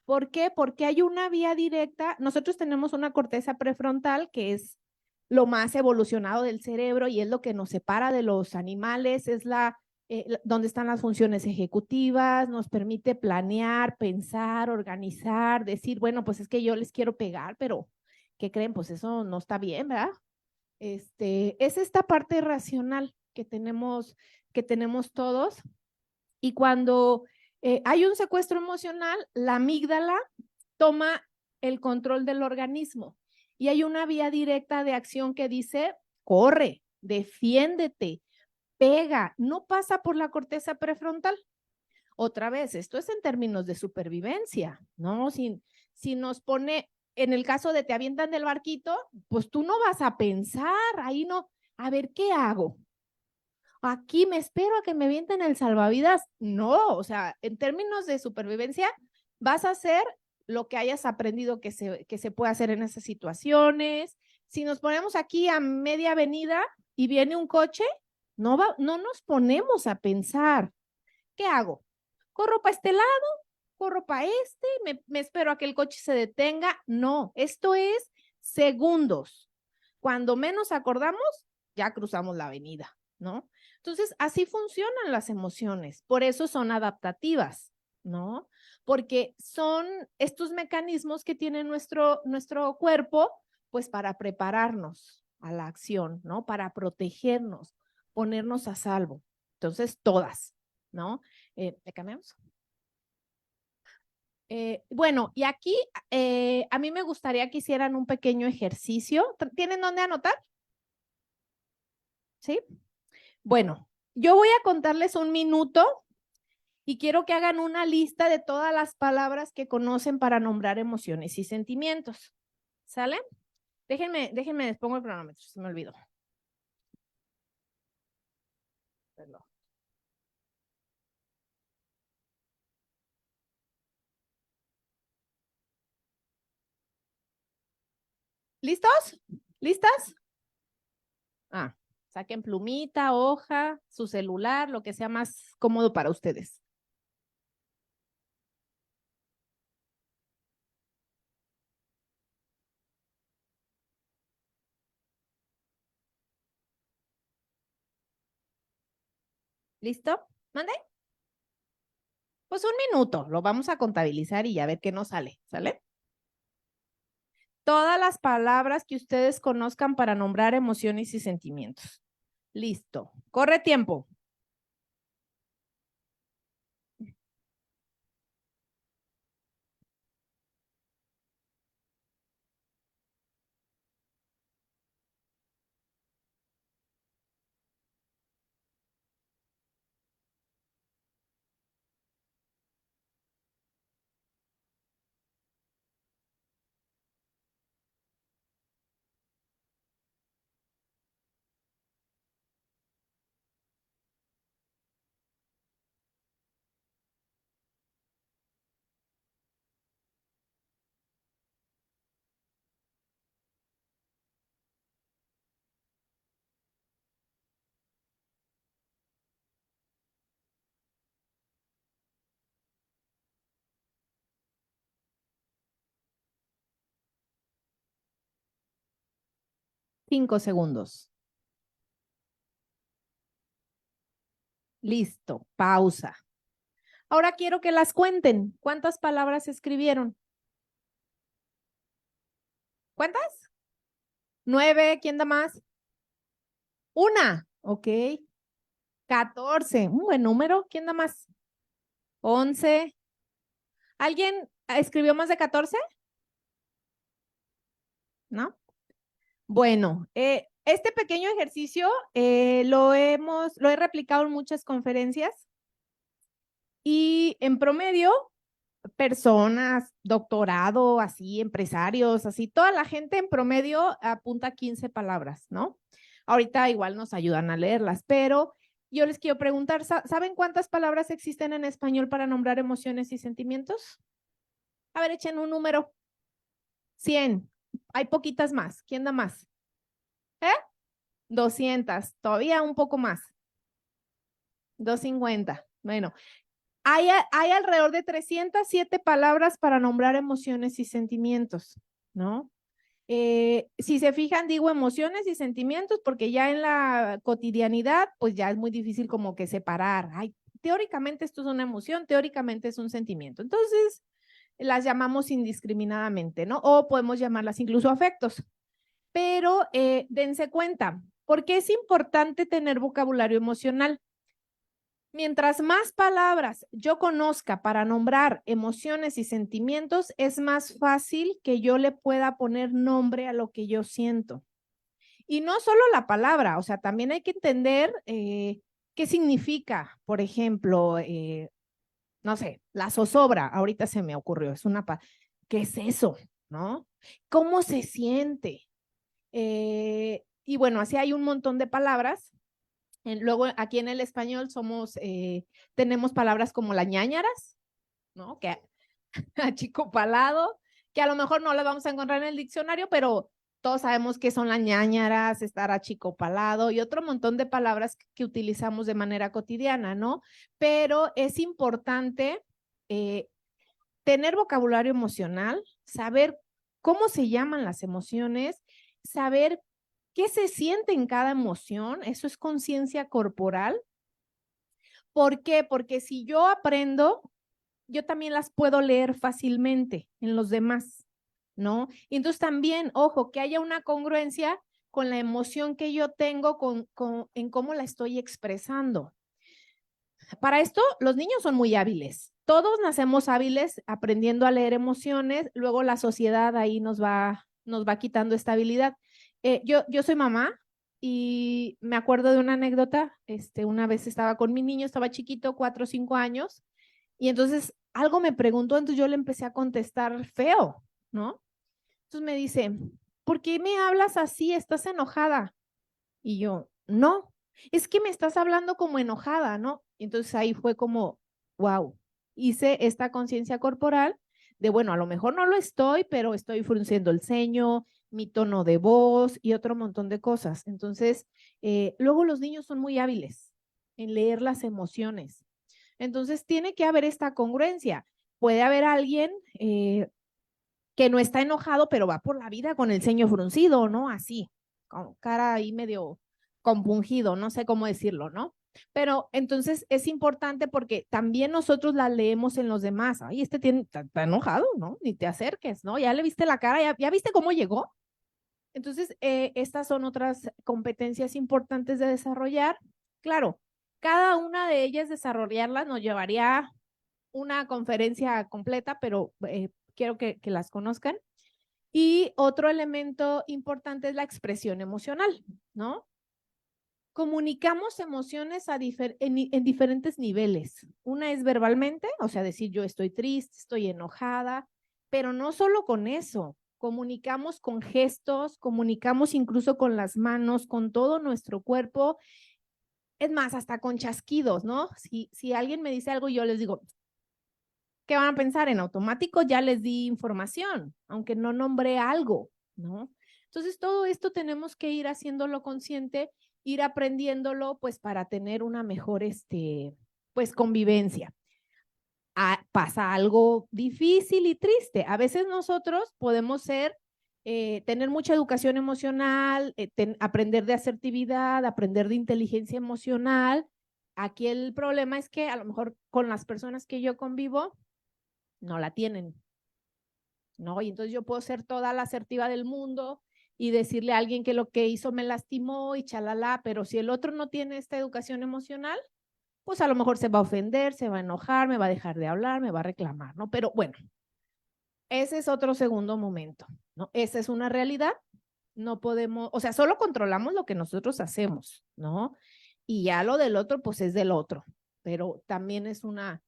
¿Por qué? Porque hay una vía directa. Nosotros tenemos una corteza prefrontal que es lo más evolucionado del cerebro y es lo que nos separa de los animales, es donde están las funciones ejecutivas, nos permite planear, pensar, organizar, decir, bueno, pues es que yo les quiero pegar, pero ¿qué creen? Pues eso no está bien, ¿verdad? Es esta parte racional que tenemos todos y cuando hay un secuestro emocional, la amígdala toma el control del organismo y hay una vía directa de acción que dice, corre, defiéndete, pega, no pasa por la corteza prefrontal. Otra vez, esto es en términos de supervivencia, ¿no? Si nos pone, en el caso de te avientan del barquito, pues tú no vas a pensar, ahí no, a ver, ¿qué hago? Aquí me espero a que me avienten el salvavidas. No, o sea, en términos de supervivencia, vas a hacer lo que hayas aprendido que se puede hacer en esas situaciones. Si nos ponemos aquí a media avenida y viene un coche, no nos ponemos a pensar, ¿qué hago? ¿Corro para este lado? ¿Corro para este? ¿Me espero a que el coche se detenga? No, esto es segundos. Cuando menos acordamos, ya cruzamos la avenida, ¿no? Entonces, así funcionan las emociones, por eso son adaptativas, ¿no? Porque son estos mecanismos que tiene nuestro cuerpo, pues para prepararnos a la acción, ¿no? Para protegernos, ponernos a salvo. Entonces, todas, ¿no? ¿Le cambiamos? Bueno, y aquí a mí me gustaría que hicieran un pequeño ejercicio. ¿Tienen dónde anotar? ¿Sí? Bueno, yo voy a contarles un minuto y quiero que hagan una lista de todas las palabras que conocen para nombrar emociones y sentimientos. ¿Sale? Déjenme, les pongo el cronómetro, se me olvidó. Perdón. ¿Listos? ¿Listas? Saquen plumita, hoja, su celular, lo que sea más cómodo para ustedes. ¿Listo? ¿Mande? Pues un minuto, lo vamos a contabilizar y ya ver qué nos sale, ¿sale? Todas las palabras que ustedes conozcan para nombrar emociones y sentimientos. Listo. Corre tiempo. Cinco segundos. Listo. Pausa. Ahora quiero que las cuenten. ¿Cuántas palabras escribieron? ¿Cuántas? 9. ¿Quién da más? Una. Ok. 14, un buen número. ¿Quién da más? 11. ¿Alguien escribió más de 14? ¿No? Bueno, este pequeño ejercicio lo he replicado en muchas conferencias y en promedio, personas, doctorado, así, empresarios, así, toda la gente en promedio apunta 15 palabras, ¿no? Ahorita igual nos ayudan a leerlas, pero yo les quiero preguntar, ¿saben cuántas palabras existen en español para nombrar emociones y sentimientos? A ver, echen un número. 100. Hay poquitas más. ¿Quién da más? 200. Todavía un poco más. 250. Bueno, hay alrededor de 307 palabras para nombrar emociones y sentimientos, ¿no? Si se fijan, digo emociones y sentimientos porque ya en la cotidianidad, pues ya es muy difícil como que separar. Ay, teóricamente esto es una emoción, teóricamente es un sentimiento. Entonces, las llamamos indiscriminadamente, ¿no? O podemos llamarlas incluso afectos. Pero dense cuenta, ¿por qué es importante tener vocabulario emocional? Mientras más palabras yo conozca para nombrar emociones y sentimientos, es más fácil que yo le pueda poner nombre a lo que yo siento. Y no solo la palabra, o sea, también hay que entender qué significa, por ejemplo, no sé, la zozobra, ahorita se me ocurrió, ¿qué es eso? ¿No? ¿Cómo se siente? Y bueno, así hay un montón de palabras. Luego aquí en el español tenemos palabras como las ñáñaras, ¿no? Que achicopalado, que a lo mejor no las vamos a encontrar en el diccionario, pero todos sabemos qué son las ñáñaras, estar achicopalado y otro montón de palabras que utilizamos de manera cotidiana, ¿no? Pero es importante tener vocabulario emocional, saber cómo se llaman las emociones, saber qué se siente en cada emoción, eso es conciencia corporal. ¿Por qué? Porque si yo aprendo, yo también las puedo leer fácilmente en los demás, ¿no? Y entonces también, ojo, que haya una congruencia con la emoción que yo tengo en cómo la estoy expresando. Para esto, los niños son muy hábiles. Todos nacemos hábiles aprendiendo a leer emociones, luego la sociedad ahí nos va quitando esta habilidad. Yo soy mamá y me acuerdo de una anécdota. Una vez estaba con mi niño, estaba chiquito, 4 o 5 años, y entonces algo me preguntó, entonces yo le empecé a contestar feo, ¿no? Entonces me dice, ¿por qué me hablas así? ¿Estás enojada? Y yo, no, es que me estás hablando como enojada, ¿no? Y entonces ahí fue como, wow, hice esta conciencia corporal de, bueno, a lo mejor no lo estoy, pero estoy frunciendo el ceño, mi tono de voz y otro montón de cosas. Entonces, luego los niños son muy hábiles en leer las emociones. Entonces, tiene que haber esta congruencia. Puede haber alguien que no está enojado, pero va por la vida con el ceño fruncido, ¿no? Así, con cara ahí medio compungido, no sé cómo decirlo, ¿no? Pero entonces es importante porque también nosotros la leemos en los demás. Ay, está enojado, ¿no? Ni te acerques, ¿no? Ya le viste la cara, ya viste cómo llegó. Entonces, estas son otras competencias importantes de desarrollar. Claro, cada una de ellas desarrollarlas nos llevaría una conferencia completa, pero quiero que las conozcan. Y otro elemento importante es la expresión emocional, ¿no? Comunicamos emociones en diferentes niveles. Una es verbalmente, o sea, decir yo estoy triste, estoy enojada, pero no solo con eso. Comunicamos con gestos, comunicamos incluso con las manos, con todo nuestro cuerpo. Es más, hasta con chasquidos, ¿no? Si alguien me dice algo, yo les digo, ¿qué van a pensar? En automático ya les di información, aunque no nombré algo, ¿no? Entonces, todo esto tenemos que ir haciéndolo consciente, ir aprendiéndolo, pues, para tener una mejor, pues, convivencia. Pasa algo difícil y triste. A veces nosotros podemos tener mucha educación emocional, aprender de asertividad, aprender de inteligencia emocional. Aquí el problema es que a lo mejor con las personas que yo convivo, no la tienen, ¿no? Y entonces yo puedo ser toda la asertiva del mundo y decirle a alguien que lo que hizo me lastimó y chalala, pero si el otro no tiene esta educación emocional, pues a lo mejor se va a ofender, se va a enojar, me va a dejar de hablar, me va a reclamar, ¿no? Pero bueno, ese es otro segundo momento, ¿no? Esa es una realidad, no podemos, o sea, solo controlamos lo que nosotros hacemos, ¿no? Y ya lo del otro, pues es del otro, pero también es una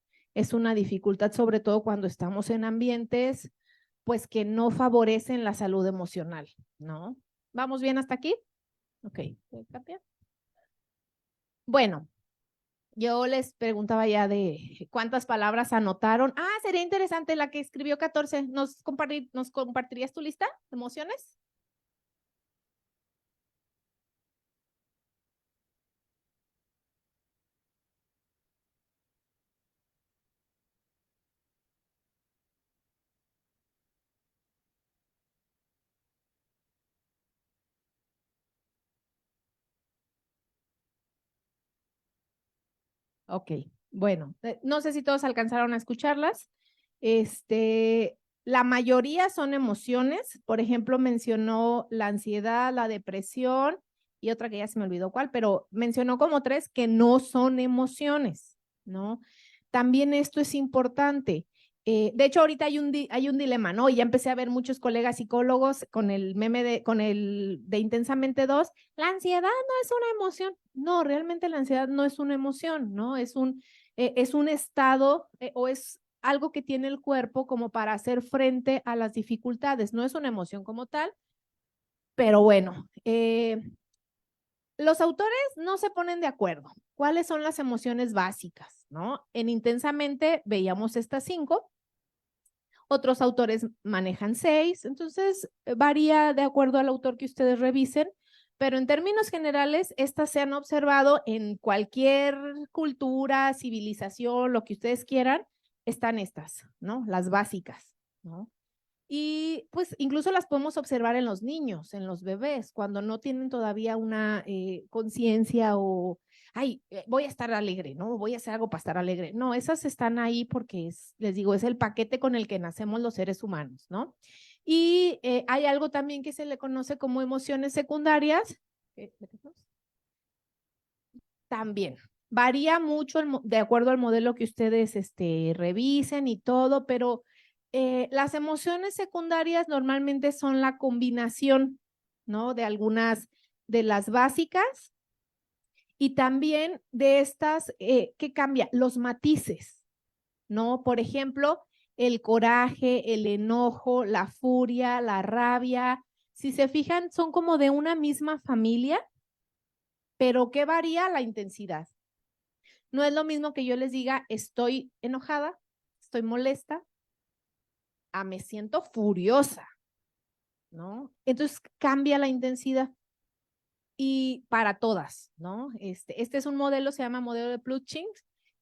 dificultad, sobre todo cuando estamos en ambientes, pues que no favorecen la salud emocional, ¿no? ¿Vamos bien hasta aquí? Ok, ¿puedo cambiar? Bueno, yo les preguntaba ya de cuántas palabras anotaron. Ah, sería interesante la que escribió 14. ¿Nos compartirías tu lista de emociones? Ok, bueno, no sé si todos alcanzaron a escucharlas. La mayoría son emociones. Por ejemplo, mencionó la ansiedad, la depresión y otra que ya se me olvidó cuál, pero mencionó como 3 que no son emociones, ¿no? También esto es importante. De hecho, ahorita hay un dilema, ¿no? Y ya empecé a ver muchos colegas psicólogos con el meme de Intensamente 2. La ansiedad no es una emoción. No, realmente la ansiedad no es una emoción, ¿no? Es un estado o es algo que tiene el cuerpo como para hacer frente a las dificultades. No es una emoción como tal, pero bueno, los autores no se ponen de acuerdo. ¿Cuáles son las emociones básicas, no? En Intensamente veíamos estas 5. Otros autores manejan 6, entonces varía de acuerdo al autor que ustedes revisen, pero en términos generales, estas se han observado en cualquier cultura, civilización, lo que ustedes quieran, están estas, ¿no? Las básicas, ¿no? Y pues incluso las podemos observar en los niños, en los bebés, cuando no tienen todavía una conciencia o, ay, voy a estar alegre, ¿no? Voy a hacer algo para estar alegre. No, esas están ahí porque les digo, es el paquete con el que nacemos los seres humanos, ¿no? Y hay algo también que se le conoce como emociones secundarias. También varía mucho de acuerdo al modelo que ustedes revisen y todo, pero las emociones secundarias normalmente son la combinación, ¿no? De algunas de las básicas y también de estas, ¿qué cambia? Los matices, ¿no? Por ejemplo, el coraje, el enojo, la furia, la rabia. Si se fijan, son como de una misma familia, pero ¿qué varía? La intensidad. No es lo mismo que yo les diga, estoy enojada, estoy molesta, a me siento furiosa, ¿no? Entonces cambia la intensidad. Y para todas, ¿no? Este es un modelo, se llama modelo de Plutching,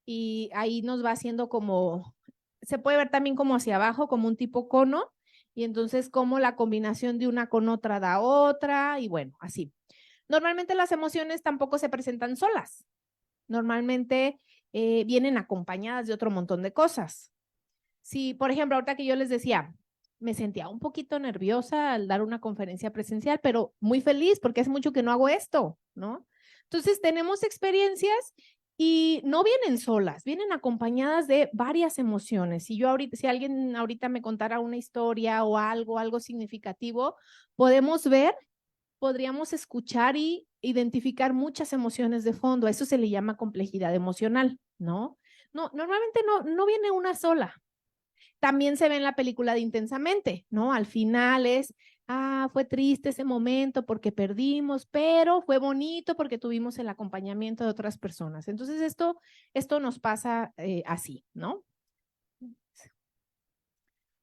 y ahí nos va haciendo como, se puede ver también como hacia abajo, como un tipo cono, y entonces como la combinación de una con otra da otra, y bueno, así. Normalmente las emociones tampoco se presentan solas. Normalmente vienen acompañadas de otro montón de cosas. Si, por ejemplo, ahorita que yo les decía, me sentía un poquito nerviosa al dar una conferencia presencial, pero muy feliz porque hace mucho que no hago esto, ¿no? Entonces tenemos experiencias y no vienen solas, vienen acompañadas de varias emociones. Si alguien ahorita me contara una historia o algo significativo, podríamos escuchar y identificar muchas emociones de fondo. A eso se le llama complejidad emocional, ¿no? No, normalmente no viene una sola. También se ve en la película de Intensamente, ¿no? Al final fue triste ese momento porque perdimos, pero fue bonito porque tuvimos el acompañamiento de otras personas. Entonces esto nos pasa así, ¿no?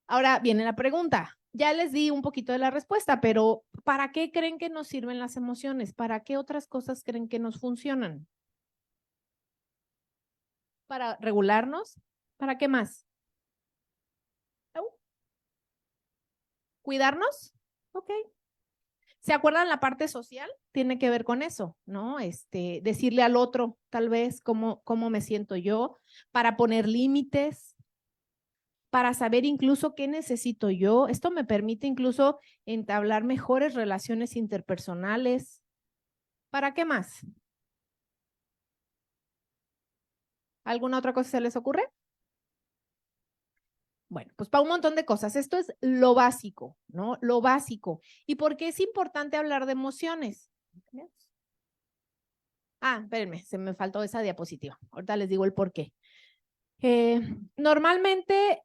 Ahora viene la pregunta. Ya les di un poquito de la respuesta, pero ¿para qué creen que nos sirven las emociones? ¿Para qué otras cosas creen que nos funcionan? ¿Para regularnos? ¿Para qué más? ¿Cuidarnos? Ok. ¿Se acuerdan la parte social? Tiene que ver con eso, ¿no? Decirle al otro, tal vez, cómo me siento yo, para poner límites, para saber incluso qué necesito yo. Esto me permite incluso entablar mejores relaciones interpersonales. ¿Para qué más? ¿Alguna otra cosa se les ocurre? Bueno, pues para un montón de cosas. Esto es lo básico, ¿no? Lo básico. ¿Y por qué es importante hablar de emociones? Ah, espérenme, se me faltó esa diapositiva. Ahorita les digo el por qué. Normalmente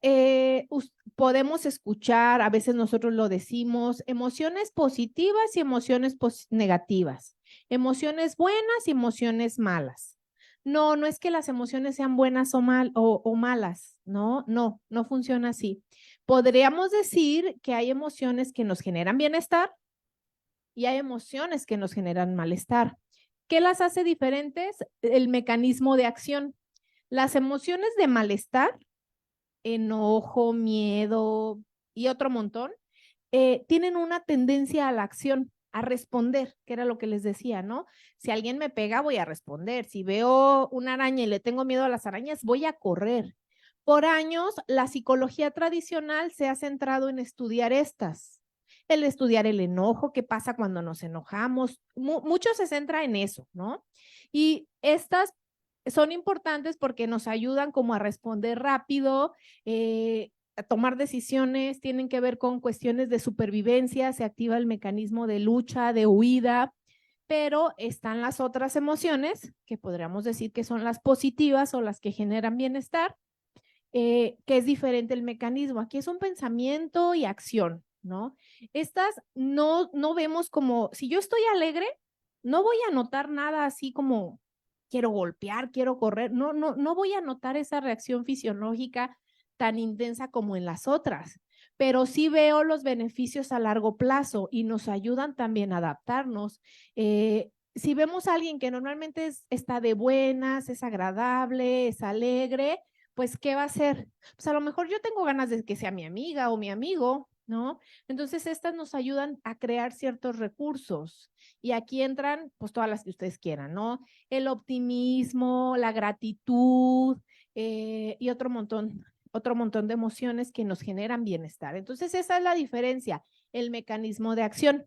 podemos escuchar, a veces nosotros lo decimos, emociones positivas y emociones negativas, emociones buenas y emociones malas. No, no es que las emociones sean buenas o malas, no funciona así. Podríamos decir que hay emociones que nos generan bienestar y hay emociones que nos generan malestar. ¿Qué las hace diferentes? El mecanismo de acción. Las emociones de malestar, enojo, miedo y otro montón, tienen una tendencia a la acción, a responder, que era lo que les decía, ¿no? Si alguien me pega, voy a responder. Si veo una araña y le tengo miedo a las arañas, voy a correr. Por años, la psicología tradicional se ha centrado en estudiar estas. El estudiar el enojo, qué pasa cuando nos enojamos. Mucho se centra en eso, ¿no? Y estas son importantes porque nos ayudan como a responder rápido, a tomar decisiones, tienen que ver con cuestiones de supervivencia, se activa el mecanismo de lucha, de huida, pero están las otras emociones, que podríamos decir que son las positivas o las que generan bienestar, que es diferente el mecanismo. Aquí es un pensamiento y acción, ¿no? Estas no vemos como, si yo estoy alegre, no voy a notar nada así como quiero golpear, quiero correr, no voy a notar esa reacción fisiológica tan intensa como en las otras, pero sí veo los beneficios a largo plazo y nos ayudan también a adaptarnos. Si vemos a alguien que normalmente está de buenas, es agradable, es alegre, pues, ¿qué va a hacer? Pues a lo mejor yo tengo ganas de que sea mi amiga o mi amigo, ¿no? Entonces, estas nos ayudan a crear ciertos recursos y aquí entran, pues, todas las que ustedes quieran, ¿no? El optimismo, la gratitud y otro montón de emociones que nos generan bienestar. Entonces, esa es la diferencia, el mecanismo de acción.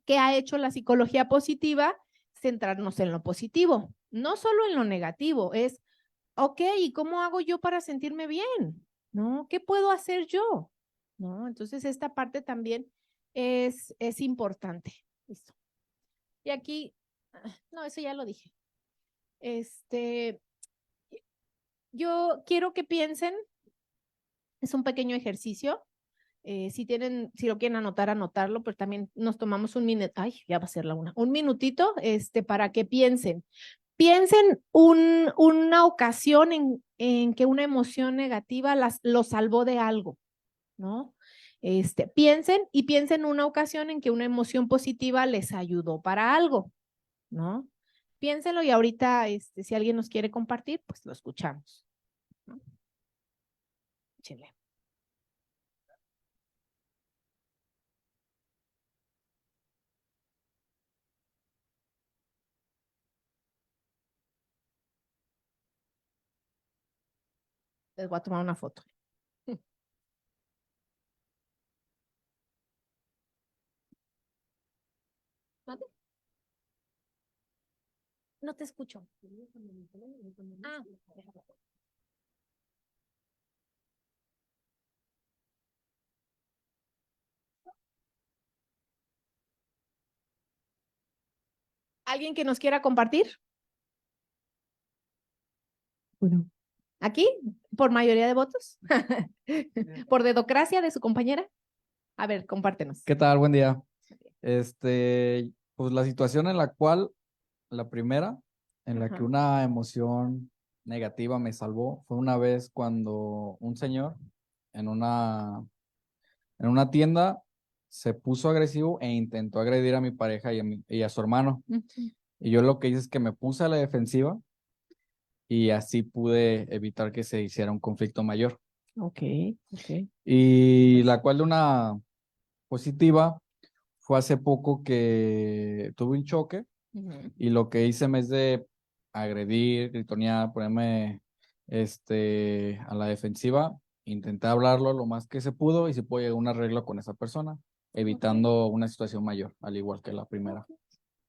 ¿Qué ha hecho la psicología positiva? Centrarnos en lo positivo, no solo en lo negativo, es ok, ¿y cómo hago yo para sentirme bien? ¿No? ¿Qué puedo hacer yo? ¿No? Entonces, esta parte también es importante. Listo. Y aquí, no, eso ya lo dije. Yo quiero que piensen, es un pequeño ejercicio. Si lo quieren anotar, anotarlo, pero también nos tomamos un minuto, ay, ya va a ser la una, un minutito, para que piensen. Piensen una ocasión en que una emoción negativa lo salvó de algo, ¿no? Piensen una ocasión en que una emoción positiva les ayudó para algo, ¿no? Piénsenlo y ahorita, si alguien nos quiere compartir, pues lo escuchamos, ¿no? Échenle. Les voy a tomar una foto. ¿Mande? No te escucho. Ah, ¿alguien que nos quiera compartir? Bueno, ¿Aquí? ¿Por mayoría de votos? ¿Por dedocracia de su compañera? A ver, compártenos. ¿Qué tal? Buen día. Pues la situación en la cual, la primera, en la que Ajá. una emoción negativa me salvó, fue una vez cuando un señor en una tienda se puso agresivo e intentó agredir a mi pareja y a su hermano. Ujú. Y yo lo que hice es que me puse a la defensiva y así pude evitar que se hiciera un conflicto mayor. Ok. Y la cual de una positiva fue hace poco que tuve un choque Ujú. y lo que hice en vez de agredir, gritonear, ponerme a la defensiva, intenté hablarlo lo más que se pudo y si puedo llegar a un arreglo con esa persona, evitando una situación mayor, al igual que la primera.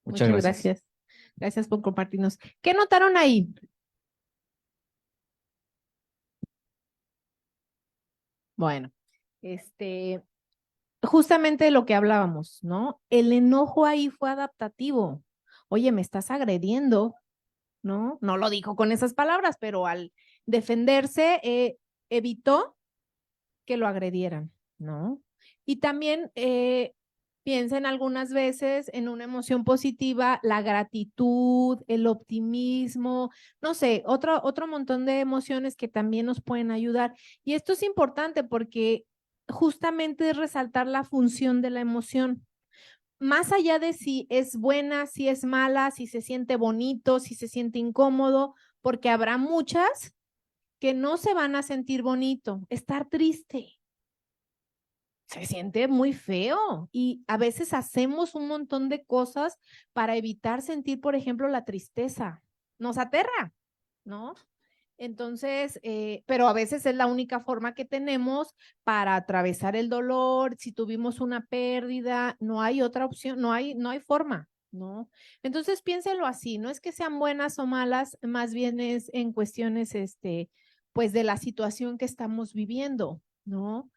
Muchas gracias. gracias. Gracias por compartirnos. ¿Qué notaron ahí? Bueno, justamente de lo que hablábamos, ¿no? El enojo ahí fue adaptativo. Oye, me estás agrediendo, ¿no? No lo dijo con esas palabras, pero al defenderse, evitó que lo agredieran, ¿no? Y también piensen algunas veces en una emoción positiva, la gratitud, el optimismo, no sé, otro montón de emociones que también nos pueden ayudar. Y esto es importante porque justamente es resaltar la función de la emoción. Más allá de si es buena, si es mala, si se siente bonito, si se siente incómodo, porque habrá muchas que no se van a sentir bonito, estar triste. Se siente muy feo y a veces hacemos un montón de cosas para evitar sentir, por ejemplo, la tristeza. Nos aterra, ¿no? Entonces, pero a veces es la única forma que tenemos para atravesar el dolor. Si tuvimos una pérdida, no hay otra opción, no hay forma, ¿no? Entonces, piénselo así, no es que sean buenas o malas, más bien es en cuestiones, pues de la situación que estamos viviendo, ¿no?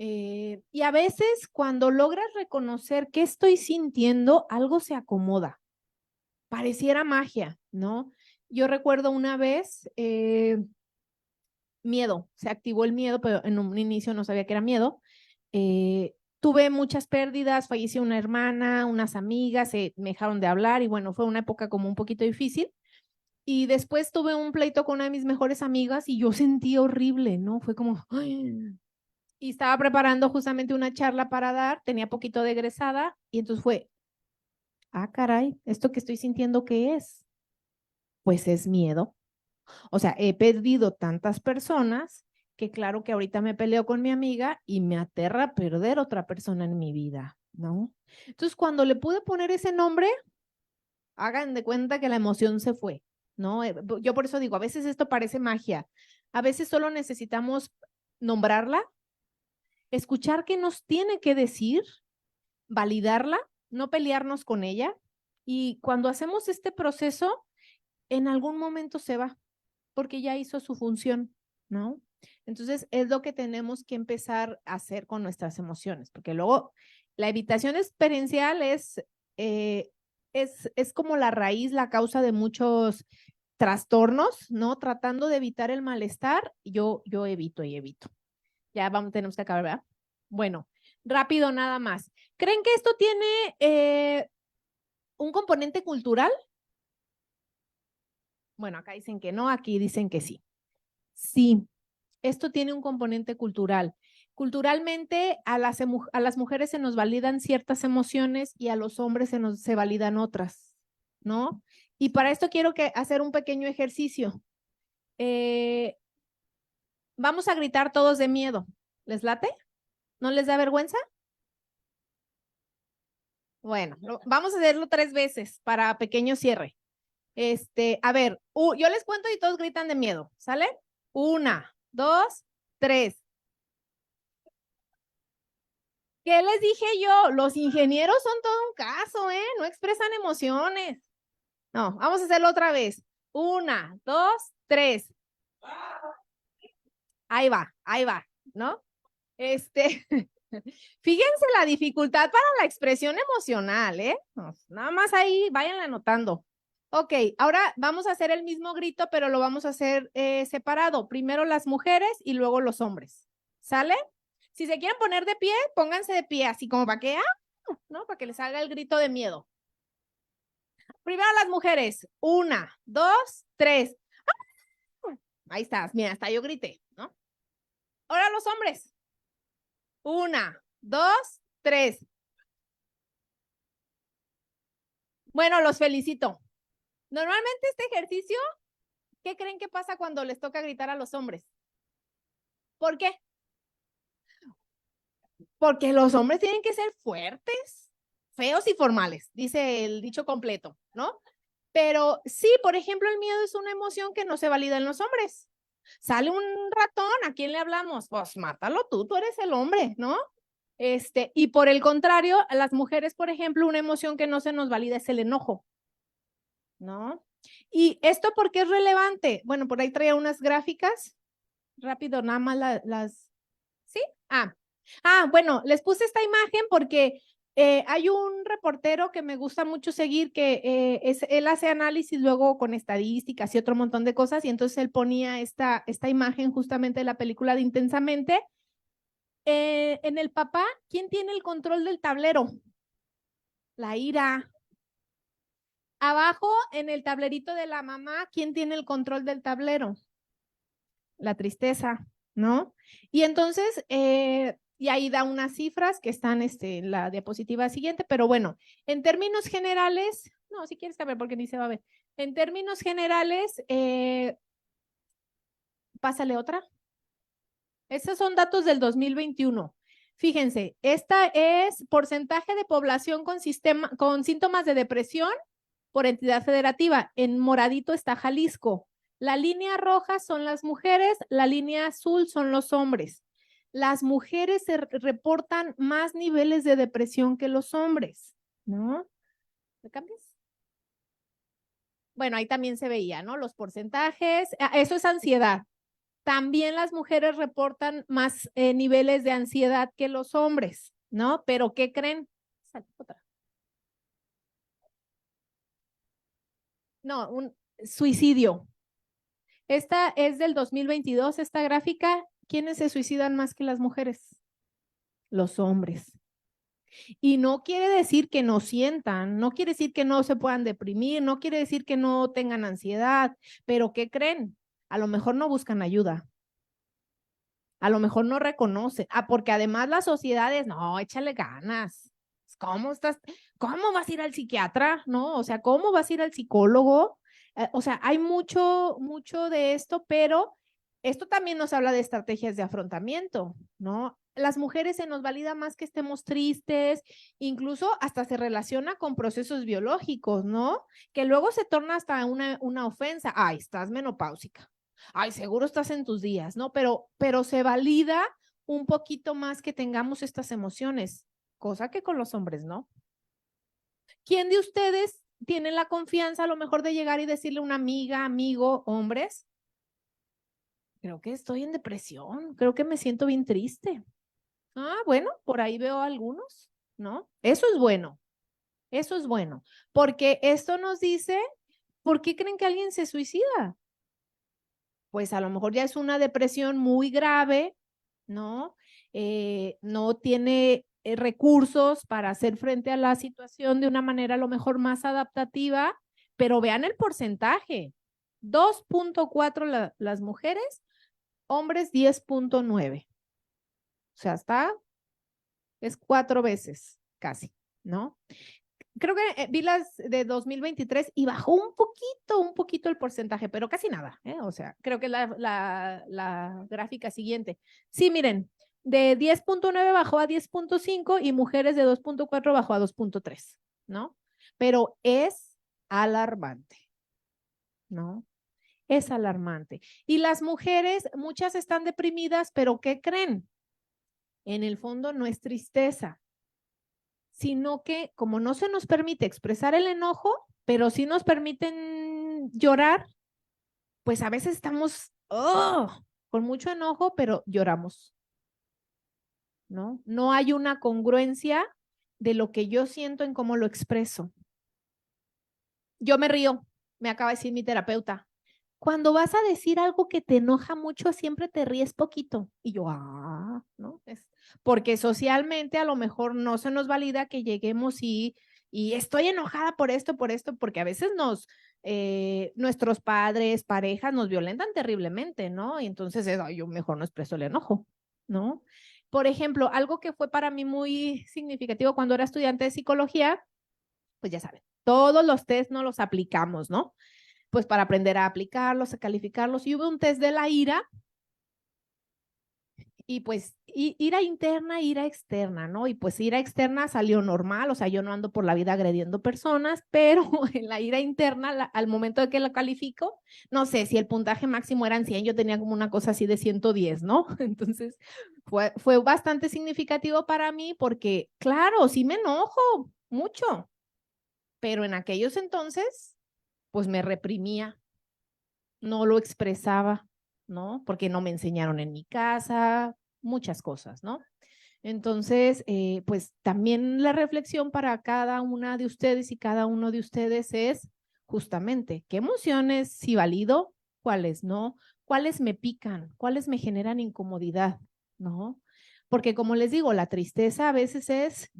Y a veces cuando logras reconocer qué estoy sintiendo, algo se acomoda. Pareciera magia, ¿no? Yo recuerdo una vez, miedo, se activó el miedo, pero en un inicio no sabía que era miedo. Tuve muchas pérdidas, falleció una hermana, unas amigas, me dejaron de hablar y bueno, fue una época como un poquito difícil. Y después tuve un pleito con una de mis mejores amigas y yo sentí horrible, ¿no? Fue como, ¡ay! Y estaba preparando justamente una charla para dar, tenía poquito de egresada y entonces fue, ah, caray, ¿esto que estoy sintiendo qué es? Pues es miedo. O sea, he perdido tantas personas que claro que ahorita me peleo con mi amiga y me aterra perder otra persona en mi vida, ¿no? Entonces, cuando le pude poner ese nombre, hagan de cuenta que la emoción se fue, ¿no? Yo por eso digo, a veces esto parece magia, a veces solo necesitamos nombrarla, escuchar qué nos tiene que decir, validarla, no pelearnos con ella. Y cuando hacemos este proceso, en algún momento se va, porque ya hizo su función, ¿no? Entonces, es lo que tenemos que empezar a hacer con nuestras emociones, porque luego la evitación experiencial es como la raíz, la causa de muchos trastornos, ¿no? Tratando de evitar el malestar, yo evito y evito. Ya tenemos que acabar, ¿verdad? Bueno, rápido nada más. ¿Creen que esto tiene un componente cultural? Bueno, acá dicen que no, aquí dicen que sí. Sí, esto tiene un componente cultural. Culturalmente a las mujeres se nos validan ciertas emociones y a los hombres se validan otras, ¿no? Y para esto quiero hacer un pequeño ejercicio. Vamos a gritar todos de miedo. ¿Les late? ¿No les da vergüenza? Bueno, vamos a hacerlo 3 veces para pequeño cierre. A ver, yo les cuento y todos gritan de miedo, ¿sale? 1, 2, 3. ¿Qué les dije yo? Los ingenieros son todo un caso, ¿eh? No expresan emociones. No, vamos a hacerlo otra vez. 1, 2, 3. Ahí va, ¿no? Fíjense la dificultad para la expresión emocional, ¿eh? Nada más ahí, váyanla anotando. Ok, ahora vamos a hacer el mismo grito, pero lo vamos a hacer separado. Primero las mujeres y luego los hombres. ¿Sale? Si se quieren poner de pie, pónganse de pie, así como para que, ¿no? Para que les salga el grito de miedo. Primero las mujeres. 1, 2, 3. Ahí estás, mira, hasta yo grité, ¿no? Ahora los hombres. 1, 2, 3. Bueno, los felicito. Normalmente este ejercicio, ¿qué creen que pasa cuando les toca gritar a los hombres? ¿Por qué? Porque los hombres tienen que ser fuertes, feos y formales, dice el dicho completo, ¿no? Pero sí, por ejemplo, el miedo es una emoción que no se valida en los hombres. Sale un ratón, ¿a quién le hablamos? Pues mátalo tú eres el hombre, ¿no? Y por el contrario, a las mujeres, por ejemplo, una emoción que no se nos valida es el enojo, ¿no? ¿Y esto por qué es relevante? Bueno, por ahí traía unas gráficas, rápido, nada más las, ¿sí? Bueno, les puse esta imagen porque hay un reportero que me gusta mucho seguir, que él hace análisis luego con estadísticas y otro montón de cosas, y entonces él ponía esta imagen justamente de la película de Intensamente. En el papá, ¿quién tiene el control del tablero? La ira. Abajo, en el tablerito de la mamá, ¿quién tiene el control del tablero? La tristeza, ¿no? Y entonces, y ahí da unas cifras que están en la diapositiva siguiente, pero bueno, en términos generales, no, si quieres saber porque ni se va a ver. En términos generales, pásale otra. Esos son datos del 2021. Fíjense, esta es porcentaje de población con síntomas de depresión por entidad federativa. En moradito está Jalisco. La línea roja son las mujeres, la línea azul son los hombres. Las mujeres se reportan más niveles de depresión que los hombres, ¿no? ¿Me cambias? Bueno, ahí también se veía, ¿no? Los porcentajes. Eso es ansiedad. También las mujeres reportan más niveles de ansiedad que los hombres, ¿no? Pero ¿qué creen? Otra. No, un suicidio. Esta es del 2022, esta gráfica. ¿Quiénes se suicidan más que las mujeres? Los hombres. Y no quiere decir que no sientan, no quiere decir que no se puedan deprimir, no quiere decir que no tengan ansiedad, pero ¿qué creen? A lo mejor no buscan ayuda. A lo mejor no reconocen. Porque además las sociedades, no, échale ganas. ¿Cómo estás? ¿Cómo vas a ir al psiquiatra? ¿No? O sea, ¿cómo vas a ir al psicólogo? O sea, hay mucho de esto, pero esto también nos habla de estrategias de afrontamiento, ¿no? Las mujeres se nos valida más que estemos tristes, incluso hasta se relaciona con procesos biológicos, ¿no? Que luego se torna hasta una ofensa. Ay, estás menopáusica. Ay, seguro estás en tus días, ¿no? Pero se valida un poquito más que tengamos estas emociones, cosa que con los hombres, ¿no? ¿Quién de ustedes tiene la confianza a lo mejor de llegar y decirle a una amiga, amigo, hombres? Creo que estoy en depresión, creo que me siento bien triste. Bueno, por ahí veo algunos, ¿no? Eso es bueno, porque esto nos dice, ¿por qué creen que alguien se suicida? Pues a lo mejor ya es una depresión muy grave, ¿no? No tiene recursos para hacer frente a la situación de una manera a lo mejor más adaptativa, pero vean el porcentaje, 2.4 las mujeres, hombres 10.9. O sea, es 4 veces casi, ¿no? Creo que vi las de 2023 y bajó un poquito el porcentaje, pero casi nada, ¿eh? O sea, creo que la gráfica siguiente. Sí, miren, de 10.9 bajó a 10.5 y mujeres de 2.4 bajó a 2.3, ¿no? Pero es alarmante, ¿no? Es alarmante. Y las mujeres, muchas están deprimidas, pero ¿qué creen? En el fondo no es tristeza, sino que como no se nos permite expresar el enojo, pero sí nos permiten llorar, pues a veces estamos con mucho enojo, pero lloramos, ¿no? No hay una congruencia de lo que yo siento en cómo lo expreso. Yo me río, me acaba de decir mi terapeuta. Cuando vas a decir algo que te enoja mucho, siempre te ríes poquito. Y yo, ¿no? Porque socialmente a lo mejor no se nos valida que lleguemos y estoy enojada por esto, porque a veces nuestros padres, parejas nos violentan terriblemente, ¿no? Y entonces yo mejor no expreso el enojo, ¿no? Por ejemplo, algo que fue para mí muy significativo cuando era estudiante de psicología, pues ya saben, todos los test no los aplicamos, ¿no? Pues para aprender a aplicarlos, a calificarlos. Y hubo un test de la ira y pues ira interna, ira externa, ¿no? Y pues ira externa salió normal, o sea, yo no ando por la vida agrediendo personas, pero en la ira interna, al momento de que lo califico, no sé, si el puntaje máximo eran 100, yo tenía como una cosa así de 110, ¿no? Entonces, fue bastante significativo para mí porque, claro, sí me enojo mucho, pero en aquellos entonces, pues me reprimía, no lo expresaba, ¿no? Porque no me enseñaron en mi casa, muchas cosas, ¿no? Entonces, pues también la reflexión para cada una de ustedes y cada uno de ustedes es justamente qué emociones sí valido, cuáles no, cuáles me pican, cuáles me generan incomodidad, ¿no? Porque como les digo, la tristeza a veces es,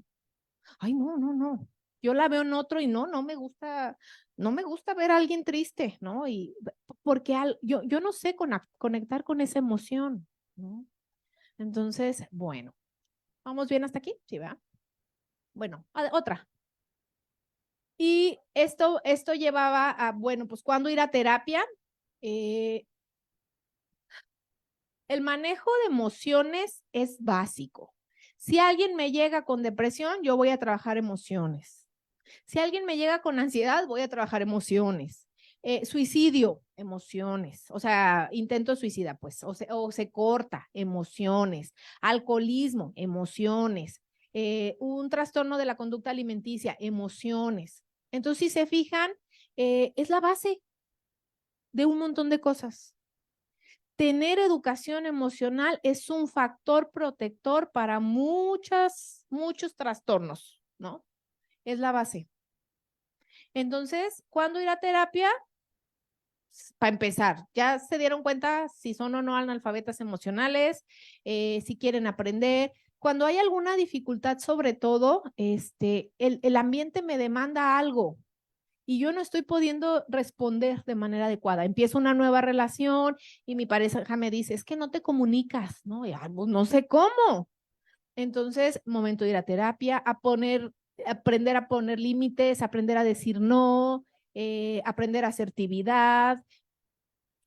ay, no, yo la veo en otro y no me gusta ver a alguien triste, ¿no? Y porque yo no sé conectar con esa emoción, ¿no? Entonces, bueno, ¿vamos bien hasta aquí? Sí, ¿verdad? Bueno, otra. Y esto llevaba a, bueno, pues cuando ir a terapia, el manejo de emociones es básico. Si alguien me llega con depresión, yo voy a trabajar emociones. Si alguien me llega con ansiedad, voy a trabajar emociones. Suicidio, emociones. O sea, intento suicida, pues, o se corta, emociones. Alcoholismo, emociones. Un trastorno de la conducta alimenticia, emociones. Entonces, si se fijan, es la base de un montón de cosas. Tener educación emocional es un factor protector para muchos trastornos, ¿no? Es la base. Entonces, ¿cuándo ir a terapia? Para empezar, ya se dieron cuenta si son o no analfabetas emocionales, si quieren aprender. Cuando hay alguna dificultad, sobre todo, el ambiente me demanda algo y yo no estoy pudiendo responder de manera adecuada. Empiezo una nueva relación y mi pareja me dice, es que no te comunicas, ¿no? Y, pues, no sé cómo. Entonces, momento de ir a terapia, aprender a poner límites, aprender a decir no, aprender asertividad,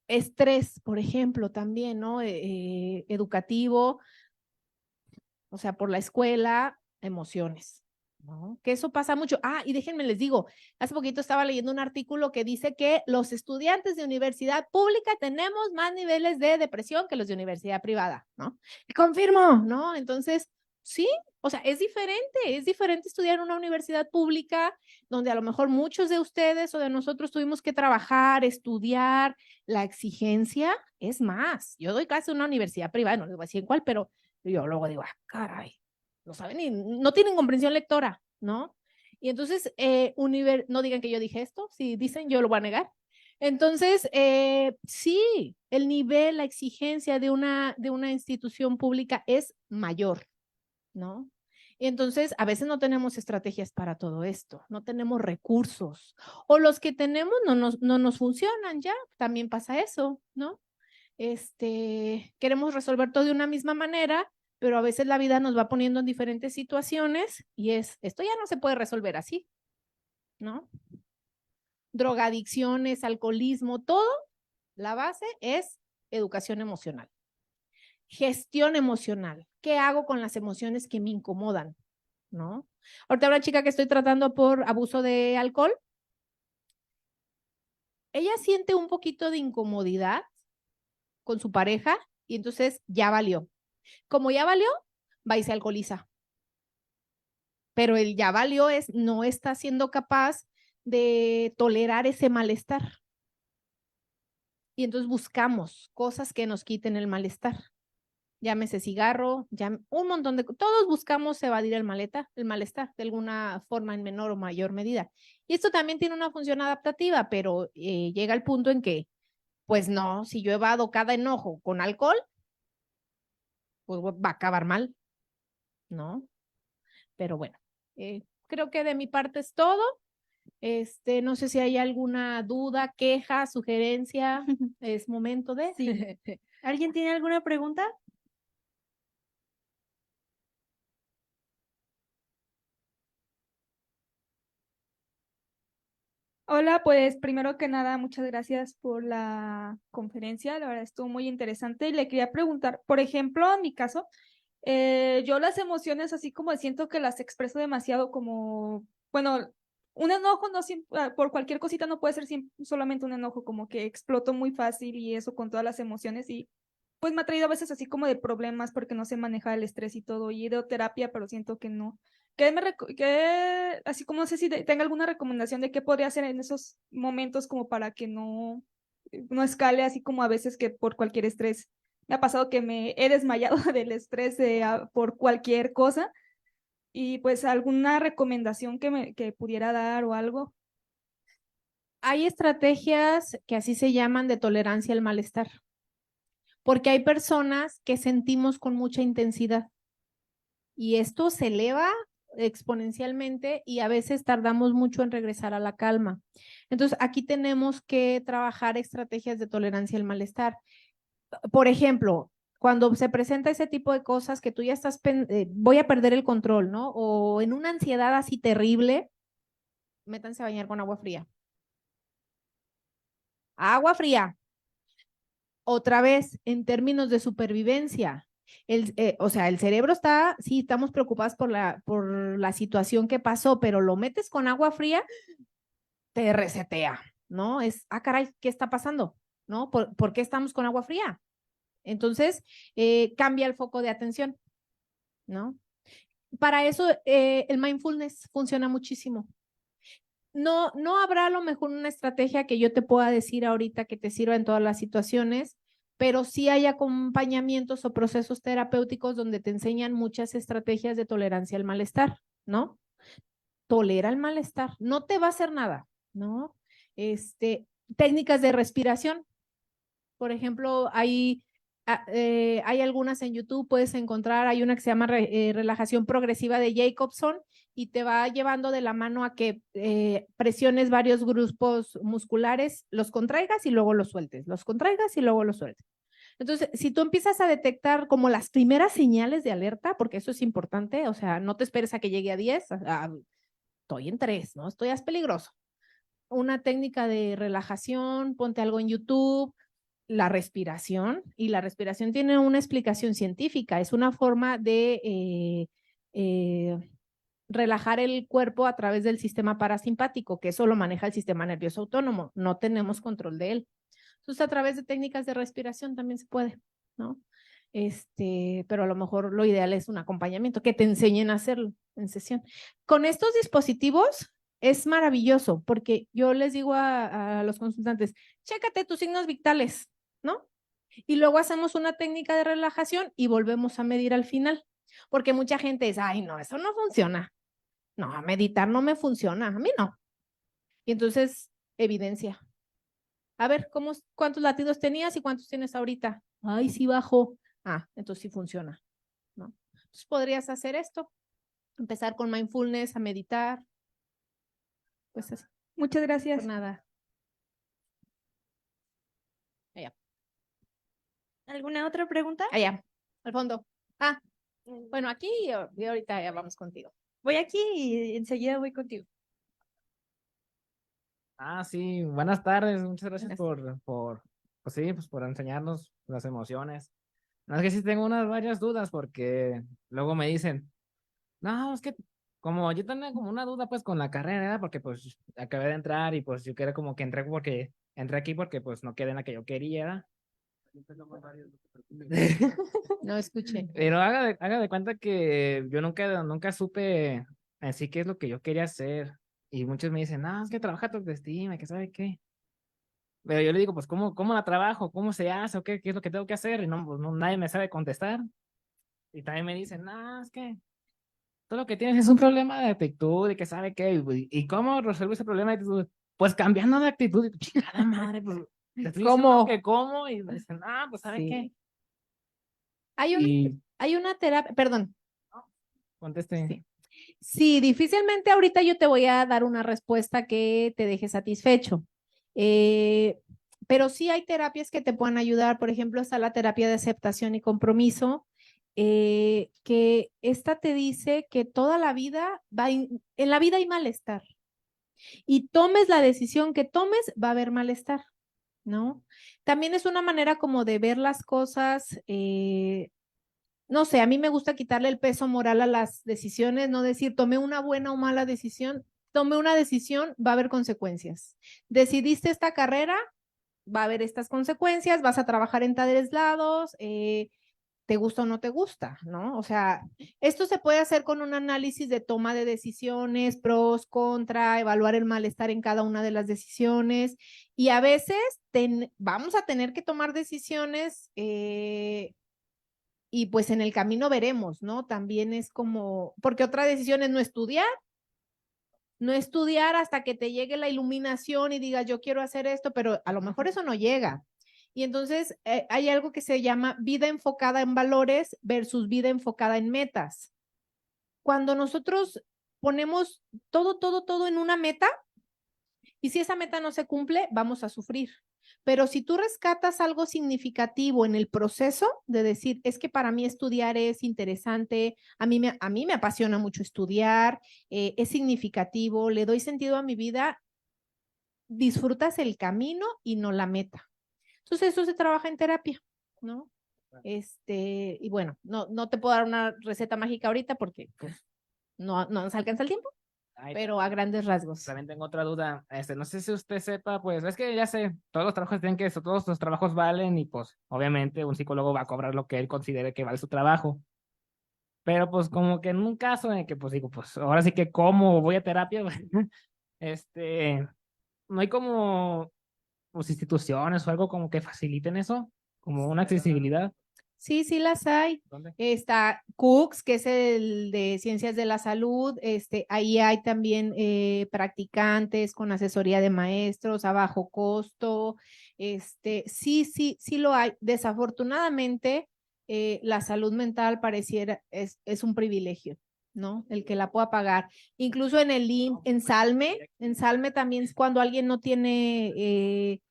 estrés, por ejemplo, también, ¿no? Educativo, o sea, por la escuela, emociones, ¿no? Que eso pasa mucho. Ah, y déjenme les digo, hace poquito estaba leyendo un artículo que dice que los estudiantes de universidad pública tenemos más niveles de depresión que los de universidad privada, ¿no? Y confirmo, ¿no? Entonces, sí, o sea, es diferente estudiar en una universidad pública donde a lo mejor muchos de ustedes o de nosotros tuvimos que trabajar, estudiar, la exigencia es más. Yo doy clase en una universidad privada, no les voy a decir en cuál, pero yo luego digo, caray, no saben ni, no tienen comprensión lectora, ¿no? Y entonces, no digan que yo dije esto, si dicen, yo lo voy a negar. Entonces, sí, el nivel, la exigencia de una institución pública es mayor, ¿no? Y entonces, a veces no tenemos estrategias para todo esto, no tenemos recursos, o los que tenemos no nos funcionan ya, también pasa eso, ¿no? Queremos resolver todo de una misma manera, pero a veces la vida nos va poniendo en diferentes situaciones y esto ya no se puede resolver así, ¿no? Drogadicciones, alcoholismo, todo, la base es educación emocional. Gestión emocional. ¿Qué hago con las emociones que me incomodan? ¿No? Ahorita una chica que estoy tratando por abuso de alcohol, ella siente un poquito de incomodidad con su pareja y entonces ya valió. Como ya valió, va y se alcoholiza. Pero el ya valió no está siendo capaz de tolerar ese malestar. Y entonces buscamos cosas que nos quiten el malestar. Llámese cigarro, un montón de... Todos buscamos evadir el malestar de alguna forma en menor o mayor medida. Y esto también tiene una función adaptativa, pero llega el punto en que, pues no, si yo evado cada enojo con alcohol, pues va a acabar mal, ¿no? Pero bueno, creo que de mi parte es todo. No sé si hay alguna duda, queja, sugerencia. Es momento de... Sí. ¿Alguien tiene alguna pregunta? Hola, pues primero que nada, muchas gracias por la conferencia, la verdad estuvo muy interesante y le quería preguntar, por ejemplo, en mi caso, Yo las emociones así como siento que las expreso demasiado como, bueno, un enojo no por cualquier cosita no puede ser solamente un enojo, como que exploto muy fácil y eso con todas las emociones y pues me ha traído a veces así como de problemas porque no sé manejar el estrés y todo y he ido a terapia, pero siento que no. Así como no sé si tenga alguna recomendación de qué podría hacer en esos momentos como para que no escale así como a veces que por cualquier estrés. Me ha pasado que me he desmayado del estrés por cualquier cosa y pues alguna recomendación que pudiera dar o algo. Hay estrategias que así se llaman de tolerancia al malestar, porque hay personas que sentimos con mucha intensidad y esto se eleva exponencialmente y a veces tardamos mucho en regresar a la calma. Entonces, aquí tenemos que trabajar estrategias de tolerancia al malestar. Por ejemplo, cuando se presenta ese tipo de cosas que tú ya estás, voy a perder el control, ¿no? O en una ansiedad así terrible, métanse a bañar con agua fría. Agua fría. Otra vez, en términos de supervivencia, o sea, el cerebro está, sí, estamos preocupados por la situación que pasó, pero lo metes con agua fría, te resetea, ¿no? Caray, ¿qué está pasando? ¿No? ¿Por qué estamos con agua fría? Entonces, cambia el foco de atención, ¿no? Para eso, el mindfulness funciona muchísimo. No habrá a lo mejor una estrategia que yo te pueda decir ahorita que te sirva en todas las situaciones, pero sí hay acompañamientos o procesos terapéuticos donde te enseñan muchas estrategias de tolerancia al malestar, ¿no? Tolera el malestar, no te va a hacer nada, ¿no? Técnicas de respiración, por ejemplo, hay algunas en YouTube, puedes encontrar, hay una que se llama relajación progresiva de Jacobson y te va llevando de la mano a que presiones varios grupos musculares, los contraigas y luego los sueltes, los contraigas y luego los sueltes. Entonces, si tú empiezas a detectar como las primeras señales de alerta, porque eso es importante, o sea, no te esperes a que llegue a 10, estoy en 3, ¿no? Estoy es peligroso. Una técnica de relajación, ponte algo en YouTube, la respiración, y la respiración tiene una explicación científica, es una forma de relajar el cuerpo a través del sistema parasimpático, que eso lo maneja el sistema nervioso autónomo, no tenemos control de él. Entonces, a través de técnicas de respiración también se puede, ¿no? Pero a lo mejor lo ideal es un acompañamiento, que te enseñen a hacerlo en sesión. Con estos dispositivos es maravilloso, porque yo les digo a los consultantes, chécate tus signos vitales, ¿no? Y luego hacemos una técnica de relajación y volvemos a medir al final, porque mucha gente dice, ay, no, eso no funciona. No, meditar no me funciona, a mí no. Y entonces, evidencia. A ver, ¿cuántos latidos tenías y cuántos tienes ahorita? Ay, sí bajó. Ah, entonces sí funciona, ¿no? Entonces podrías hacer esto, empezar con mindfulness, a meditar. Pues eso. Muchas gracias. Por nada. Allá. ¿Alguna otra pregunta? Allá, al fondo. Bueno, aquí y ahorita ya vamos contigo. Voy aquí y enseguida voy contigo. Sí, buenas tardes, muchas gracias Buenas. pues sí, pues por enseñarnos las emociones. No, es que sí tengo varias dudas porque luego me dicen, no, es que como yo tenía como una duda pues con la carrera, ¿verdad? Porque pues acabé de entrar y pues yo quería como que entré aquí porque pues no quedé en la que yo quería, ¿verdad? No escuché. Pero haga de cuenta que yo nunca supe en sí qué es lo que yo quería hacer. Y muchos me dicen, no, es que trabaja tu autoestima, que sabe qué. Pero yo le digo, pues, ¿cómo la trabajo? ¿Cómo se hace? ¿O qué es lo que tengo que hacer? Y no, pues, nadie me sabe contestar. Y también me dicen, no, es que todo lo que tienes es un problema de actitud y que sabe qué. ¿Y cómo resuelvo ese problema de actitud? Pues cambiando de actitud. Y, chingada madre, pues, te estoy diciendo ¿Cómo? que cómo. Y me dicen, pues, ¿sabe Sí. qué? Hay una terapia, perdón. Conteste. Sí. Sí, difícilmente ahorita yo te voy a dar una respuesta que te deje satisfecho. Pero sí hay terapias que te pueden ayudar. Por ejemplo, está la terapia de aceptación y compromiso, que esta te dice que toda la vida en la vida hay malestar. Y tomes la decisión que tomes, va a haber malestar, ¿no? También es una manera como de ver las cosas no sé, a mí me gusta quitarle el peso moral a las decisiones, no decir tomé una buena o mala decisión, tomé una decisión, va a haber consecuencias. Decidiste esta carrera, va a haber estas consecuencias, vas a trabajar en tales lados, te gusta o no te gusta, ¿no? O sea, esto se puede hacer con un análisis de toma de decisiones, pros, contra, evaluar el malestar en cada una de las decisiones y a veces vamos a tener que tomar decisiones y pues en el camino veremos, ¿no? También es como, porque otra decisión es no estudiar hasta que te llegue la iluminación y digas yo quiero hacer esto, pero a lo mejor eso no llega. Y entonces hay algo que se llama vida enfocada en valores versus vida enfocada en metas. Cuando nosotros ponemos todo en una meta, y si esa meta no se cumple, vamos a sufrir. Pero si tú rescatas algo significativo en el proceso de decir, es que para mí estudiar es interesante, a mí me apasiona mucho estudiar, es significativo, le doy sentido a mi vida, disfrutas el camino y no la meta. Entonces eso se trabaja en terapia, ¿no? Y bueno, no te puedo dar una receta mágica ahorita porque pues, no nos alcanza el tiempo. Ay, Pero a grandes rasgos. También tengo otra duda. No sé si usted sepa, pues es que ya sé, todos los trabajos tienen que eso, todos los trabajos valen y pues obviamente un psicólogo va a cobrar lo que él considere que vale su trabajo. Pero pues como que en un caso en que pues digo, pues ahora sí que como voy a terapia, no hay como pues, instituciones o algo como que faciliten eso, como una accesibilidad. Sí, sí las hay. ¿Dónde? Está Cooks, que es el de Ciencias de la Salud. Ahí hay también practicantes con asesoría de maestros a bajo costo. Sí lo hay. Desafortunadamente, la salud mental pareciera es un privilegio, ¿no? El que la pueda pagar. Incluso en el en Salme también es cuando alguien no tiene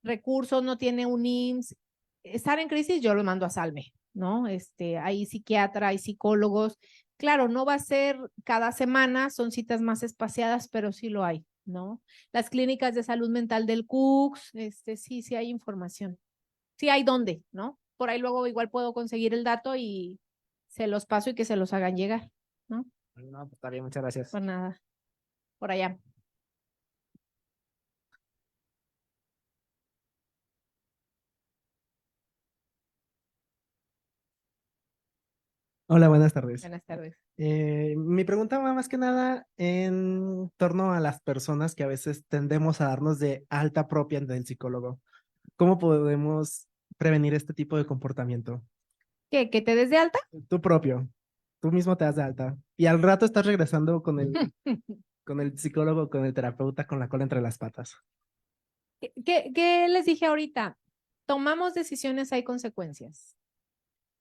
recursos, no tiene un IMSS, estar en crisis, yo lo mando a Salme, ¿no? Hay psiquiatra, hay psicólogos. Claro, no va a ser cada semana, son citas más espaciadas, pero sí lo hay, ¿no? Las clínicas de salud mental del CUCS, sí hay información. Sí hay dónde, ¿no? Por ahí luego igual puedo conseguir el dato y se los paso y que se los hagan llegar, ¿no? No, pues está bien, muchas gracias. Por nada. Por allá. Hola, buenas tardes. Buenas tardes. Mi pregunta va más que nada en torno a las personas que a veces tendemos a darnos de alta propia del psicólogo. ¿Cómo podemos prevenir este tipo de comportamiento? ¿Qué? ¿Que te des de alta? Tú propio, tú mismo te das de alta. Y al rato estás regresando con con el psicólogo, con el terapeuta, con la cola entre las patas. ¿Qué les dije ahorita? Tomamos decisiones, hay consecuencias.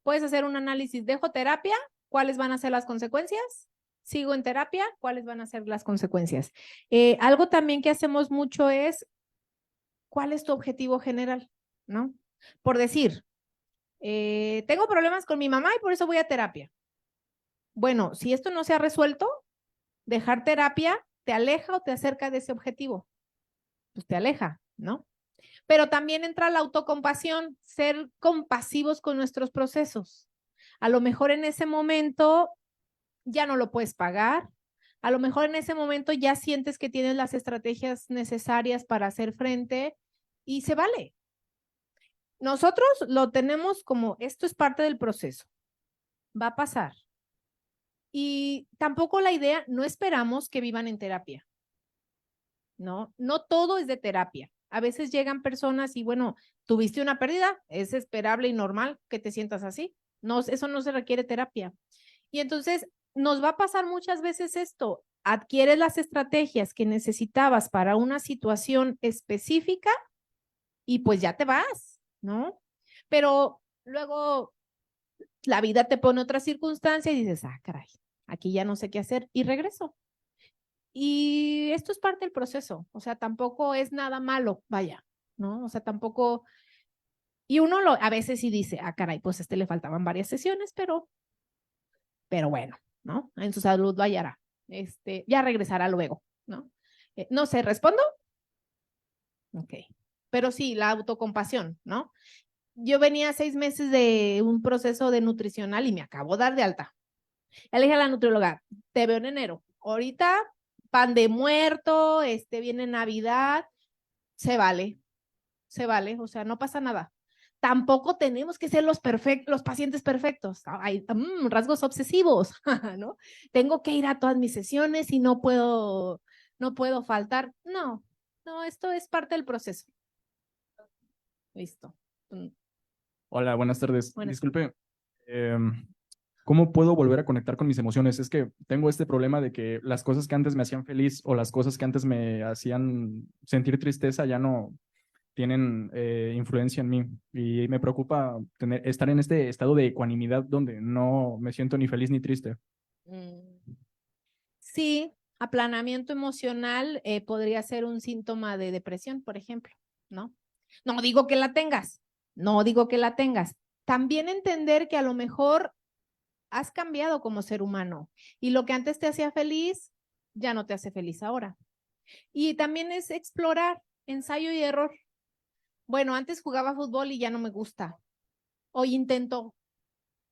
Puedes hacer un análisis, dejo terapia, ¿cuáles van a ser las consecuencias? Sigo en terapia, ¿cuáles van a ser las consecuencias? Algo también que hacemos mucho es, ¿cuál es tu objetivo general? ¿No? Por decir, tengo problemas con mi mamá y por eso voy a terapia. Bueno, si esto no se ha resuelto, dejar terapia te aleja o te acerca de ese objetivo. Pues te aleja, ¿no? Pero también entra la autocompasión, ser compasivos con nuestros procesos. A lo mejor en ese momento ya no lo puedes pagar, a lo mejor en ese momento ya sientes que tienes las estrategias necesarias para hacer frente y se vale. Nosotros lo tenemos como esto es parte del proceso, va a pasar. Y tampoco la idea, no esperamos que vivan en terapia. No todo es de terapia. A veces llegan personas y bueno, tuviste una pérdida, es esperable y normal que te sientas así. No, eso no se requiere terapia. Y entonces nos va a pasar muchas veces esto. Adquieres las estrategias que necesitabas para una situación específica y pues ya te vas, ¿no? Pero luego la vida te pone otra circunstancia y dices, caray, aquí ya no sé qué hacer y regreso. Y esto es parte del proceso, o sea, tampoco es nada malo, vaya, ¿no? O sea, tampoco, y uno a veces sí dice, caray, pues le faltaban varias sesiones, pero bueno, ¿no? En su salud lo hallará, ya regresará luego, ¿no? No sé, ¿respondo? Ok, pero sí, la autocompasión, ¿no? yo venía 6 meses de un proceso de nutricional y me acabo de dar de alta. Ya le dije a la nutrióloga, te veo en enero. Ahorita, pan de muerto, viene Navidad, se vale, o sea, no pasa nada. Tampoco tenemos que ser los pacientes perfectos. Hay rasgos obsesivos, ¿no? Tengo que ir a todas mis sesiones y no puedo faltar. No, esto es parte del proceso. Listo. Hola, buenas tardes. Buenas. Disculpe, ¿cómo puedo volver a conectar con mis emociones? Es que tengo este problema de que las cosas que antes me hacían feliz o las cosas que antes me hacían sentir tristeza ya no tienen influencia en mí y me preocupa estar en este estado de ecuanimidad donde no me siento ni feliz ni triste. Sí, aplanamiento emocional podría ser un síntoma de depresión, por ejemplo, ¿no? No digo que la tengas, También entender que a lo mejor has cambiado como ser humano y lo que antes te hacía feliz ya no te hace feliz ahora. Y también es explorar, ensayo y error. Bueno, antes jugaba fútbol y ya no me gusta. Hoy intento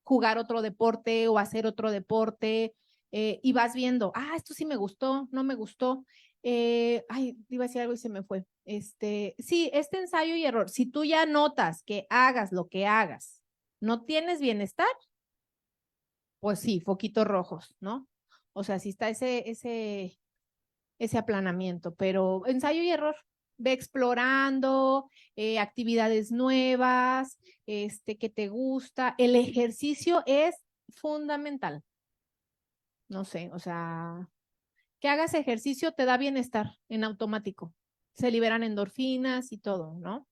jugar otro deporte o hacer otro deporte y vas viendo, esto sí me gustó, no me gustó. Iba a decir algo y se me fue. Sí, este ensayo y error. Si tú ya notas que hagas lo que hagas, no tienes bienestar, pues sí, foquitos rojos, ¿no? O sea, sí está ese aplanamiento, pero ensayo y error. Ve explorando actividades nuevas, que te gusta. El ejercicio es fundamental. No sé, o sea, que hagas ejercicio te da bienestar en automático. Se liberan endorfinas y todo, ¿no?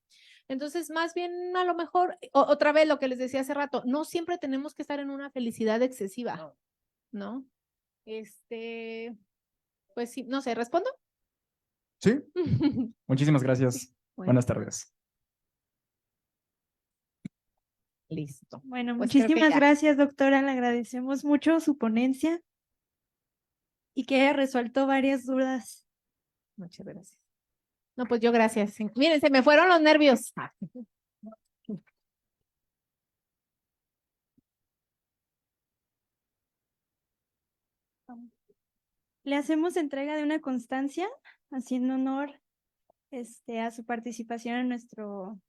Entonces, más bien, a lo mejor, otra vez lo que les decía hace rato, no siempre tenemos que estar en una felicidad excesiva, ¿no? Pues sí, no sé, ¿respondo? Sí. Muchísimas gracias. Sí. Bueno. Buenas tardes. Listo. Bueno, Pues creo que muchísimas ya. gracias, doctora. Le agradecemos mucho su ponencia y que haya resuelto varias dudas. Muchas gracias. No, pues yo gracias. Miren, se me fueron los nervios. Le hacemos entrega de una constancia, haciendo honor a su participación en nuestro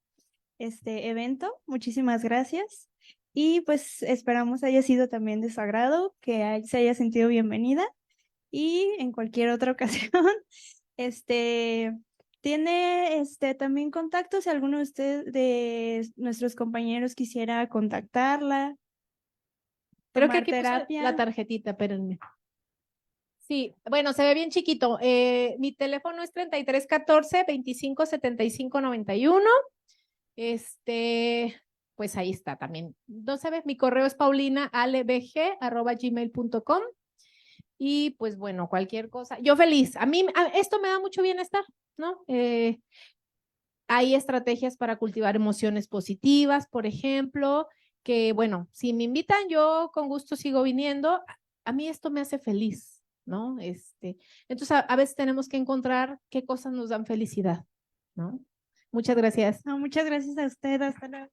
evento. Muchísimas gracias. Y pues esperamos haya sido también de su agrado, que se haya sentido bienvenida. Y en cualquier otra ocasión, tiene también contacto si alguno de ustedes, de nuestros compañeros, quisiera contactarla. Creo que tomar aquí puse terapia. la tarjetita, espérenme. Sí, bueno, se ve bien chiquito. Mi teléfono es 3314-257591. Pues ahí está también. No sabes, mi correo es paulinaalebg@gmail.com. Y pues bueno, cualquier cosa. Yo feliz. Esto me da mucho bienestar, ¿no? Hay estrategias para cultivar emociones positivas, por ejemplo, que bueno, si me invitan, yo con gusto sigo viniendo. A mí esto me hace feliz, ¿no? Entonces a veces tenemos que encontrar qué cosas nos dan felicidad, ¿no? Muchas gracias. No, muchas gracias a usted. Hasta luego.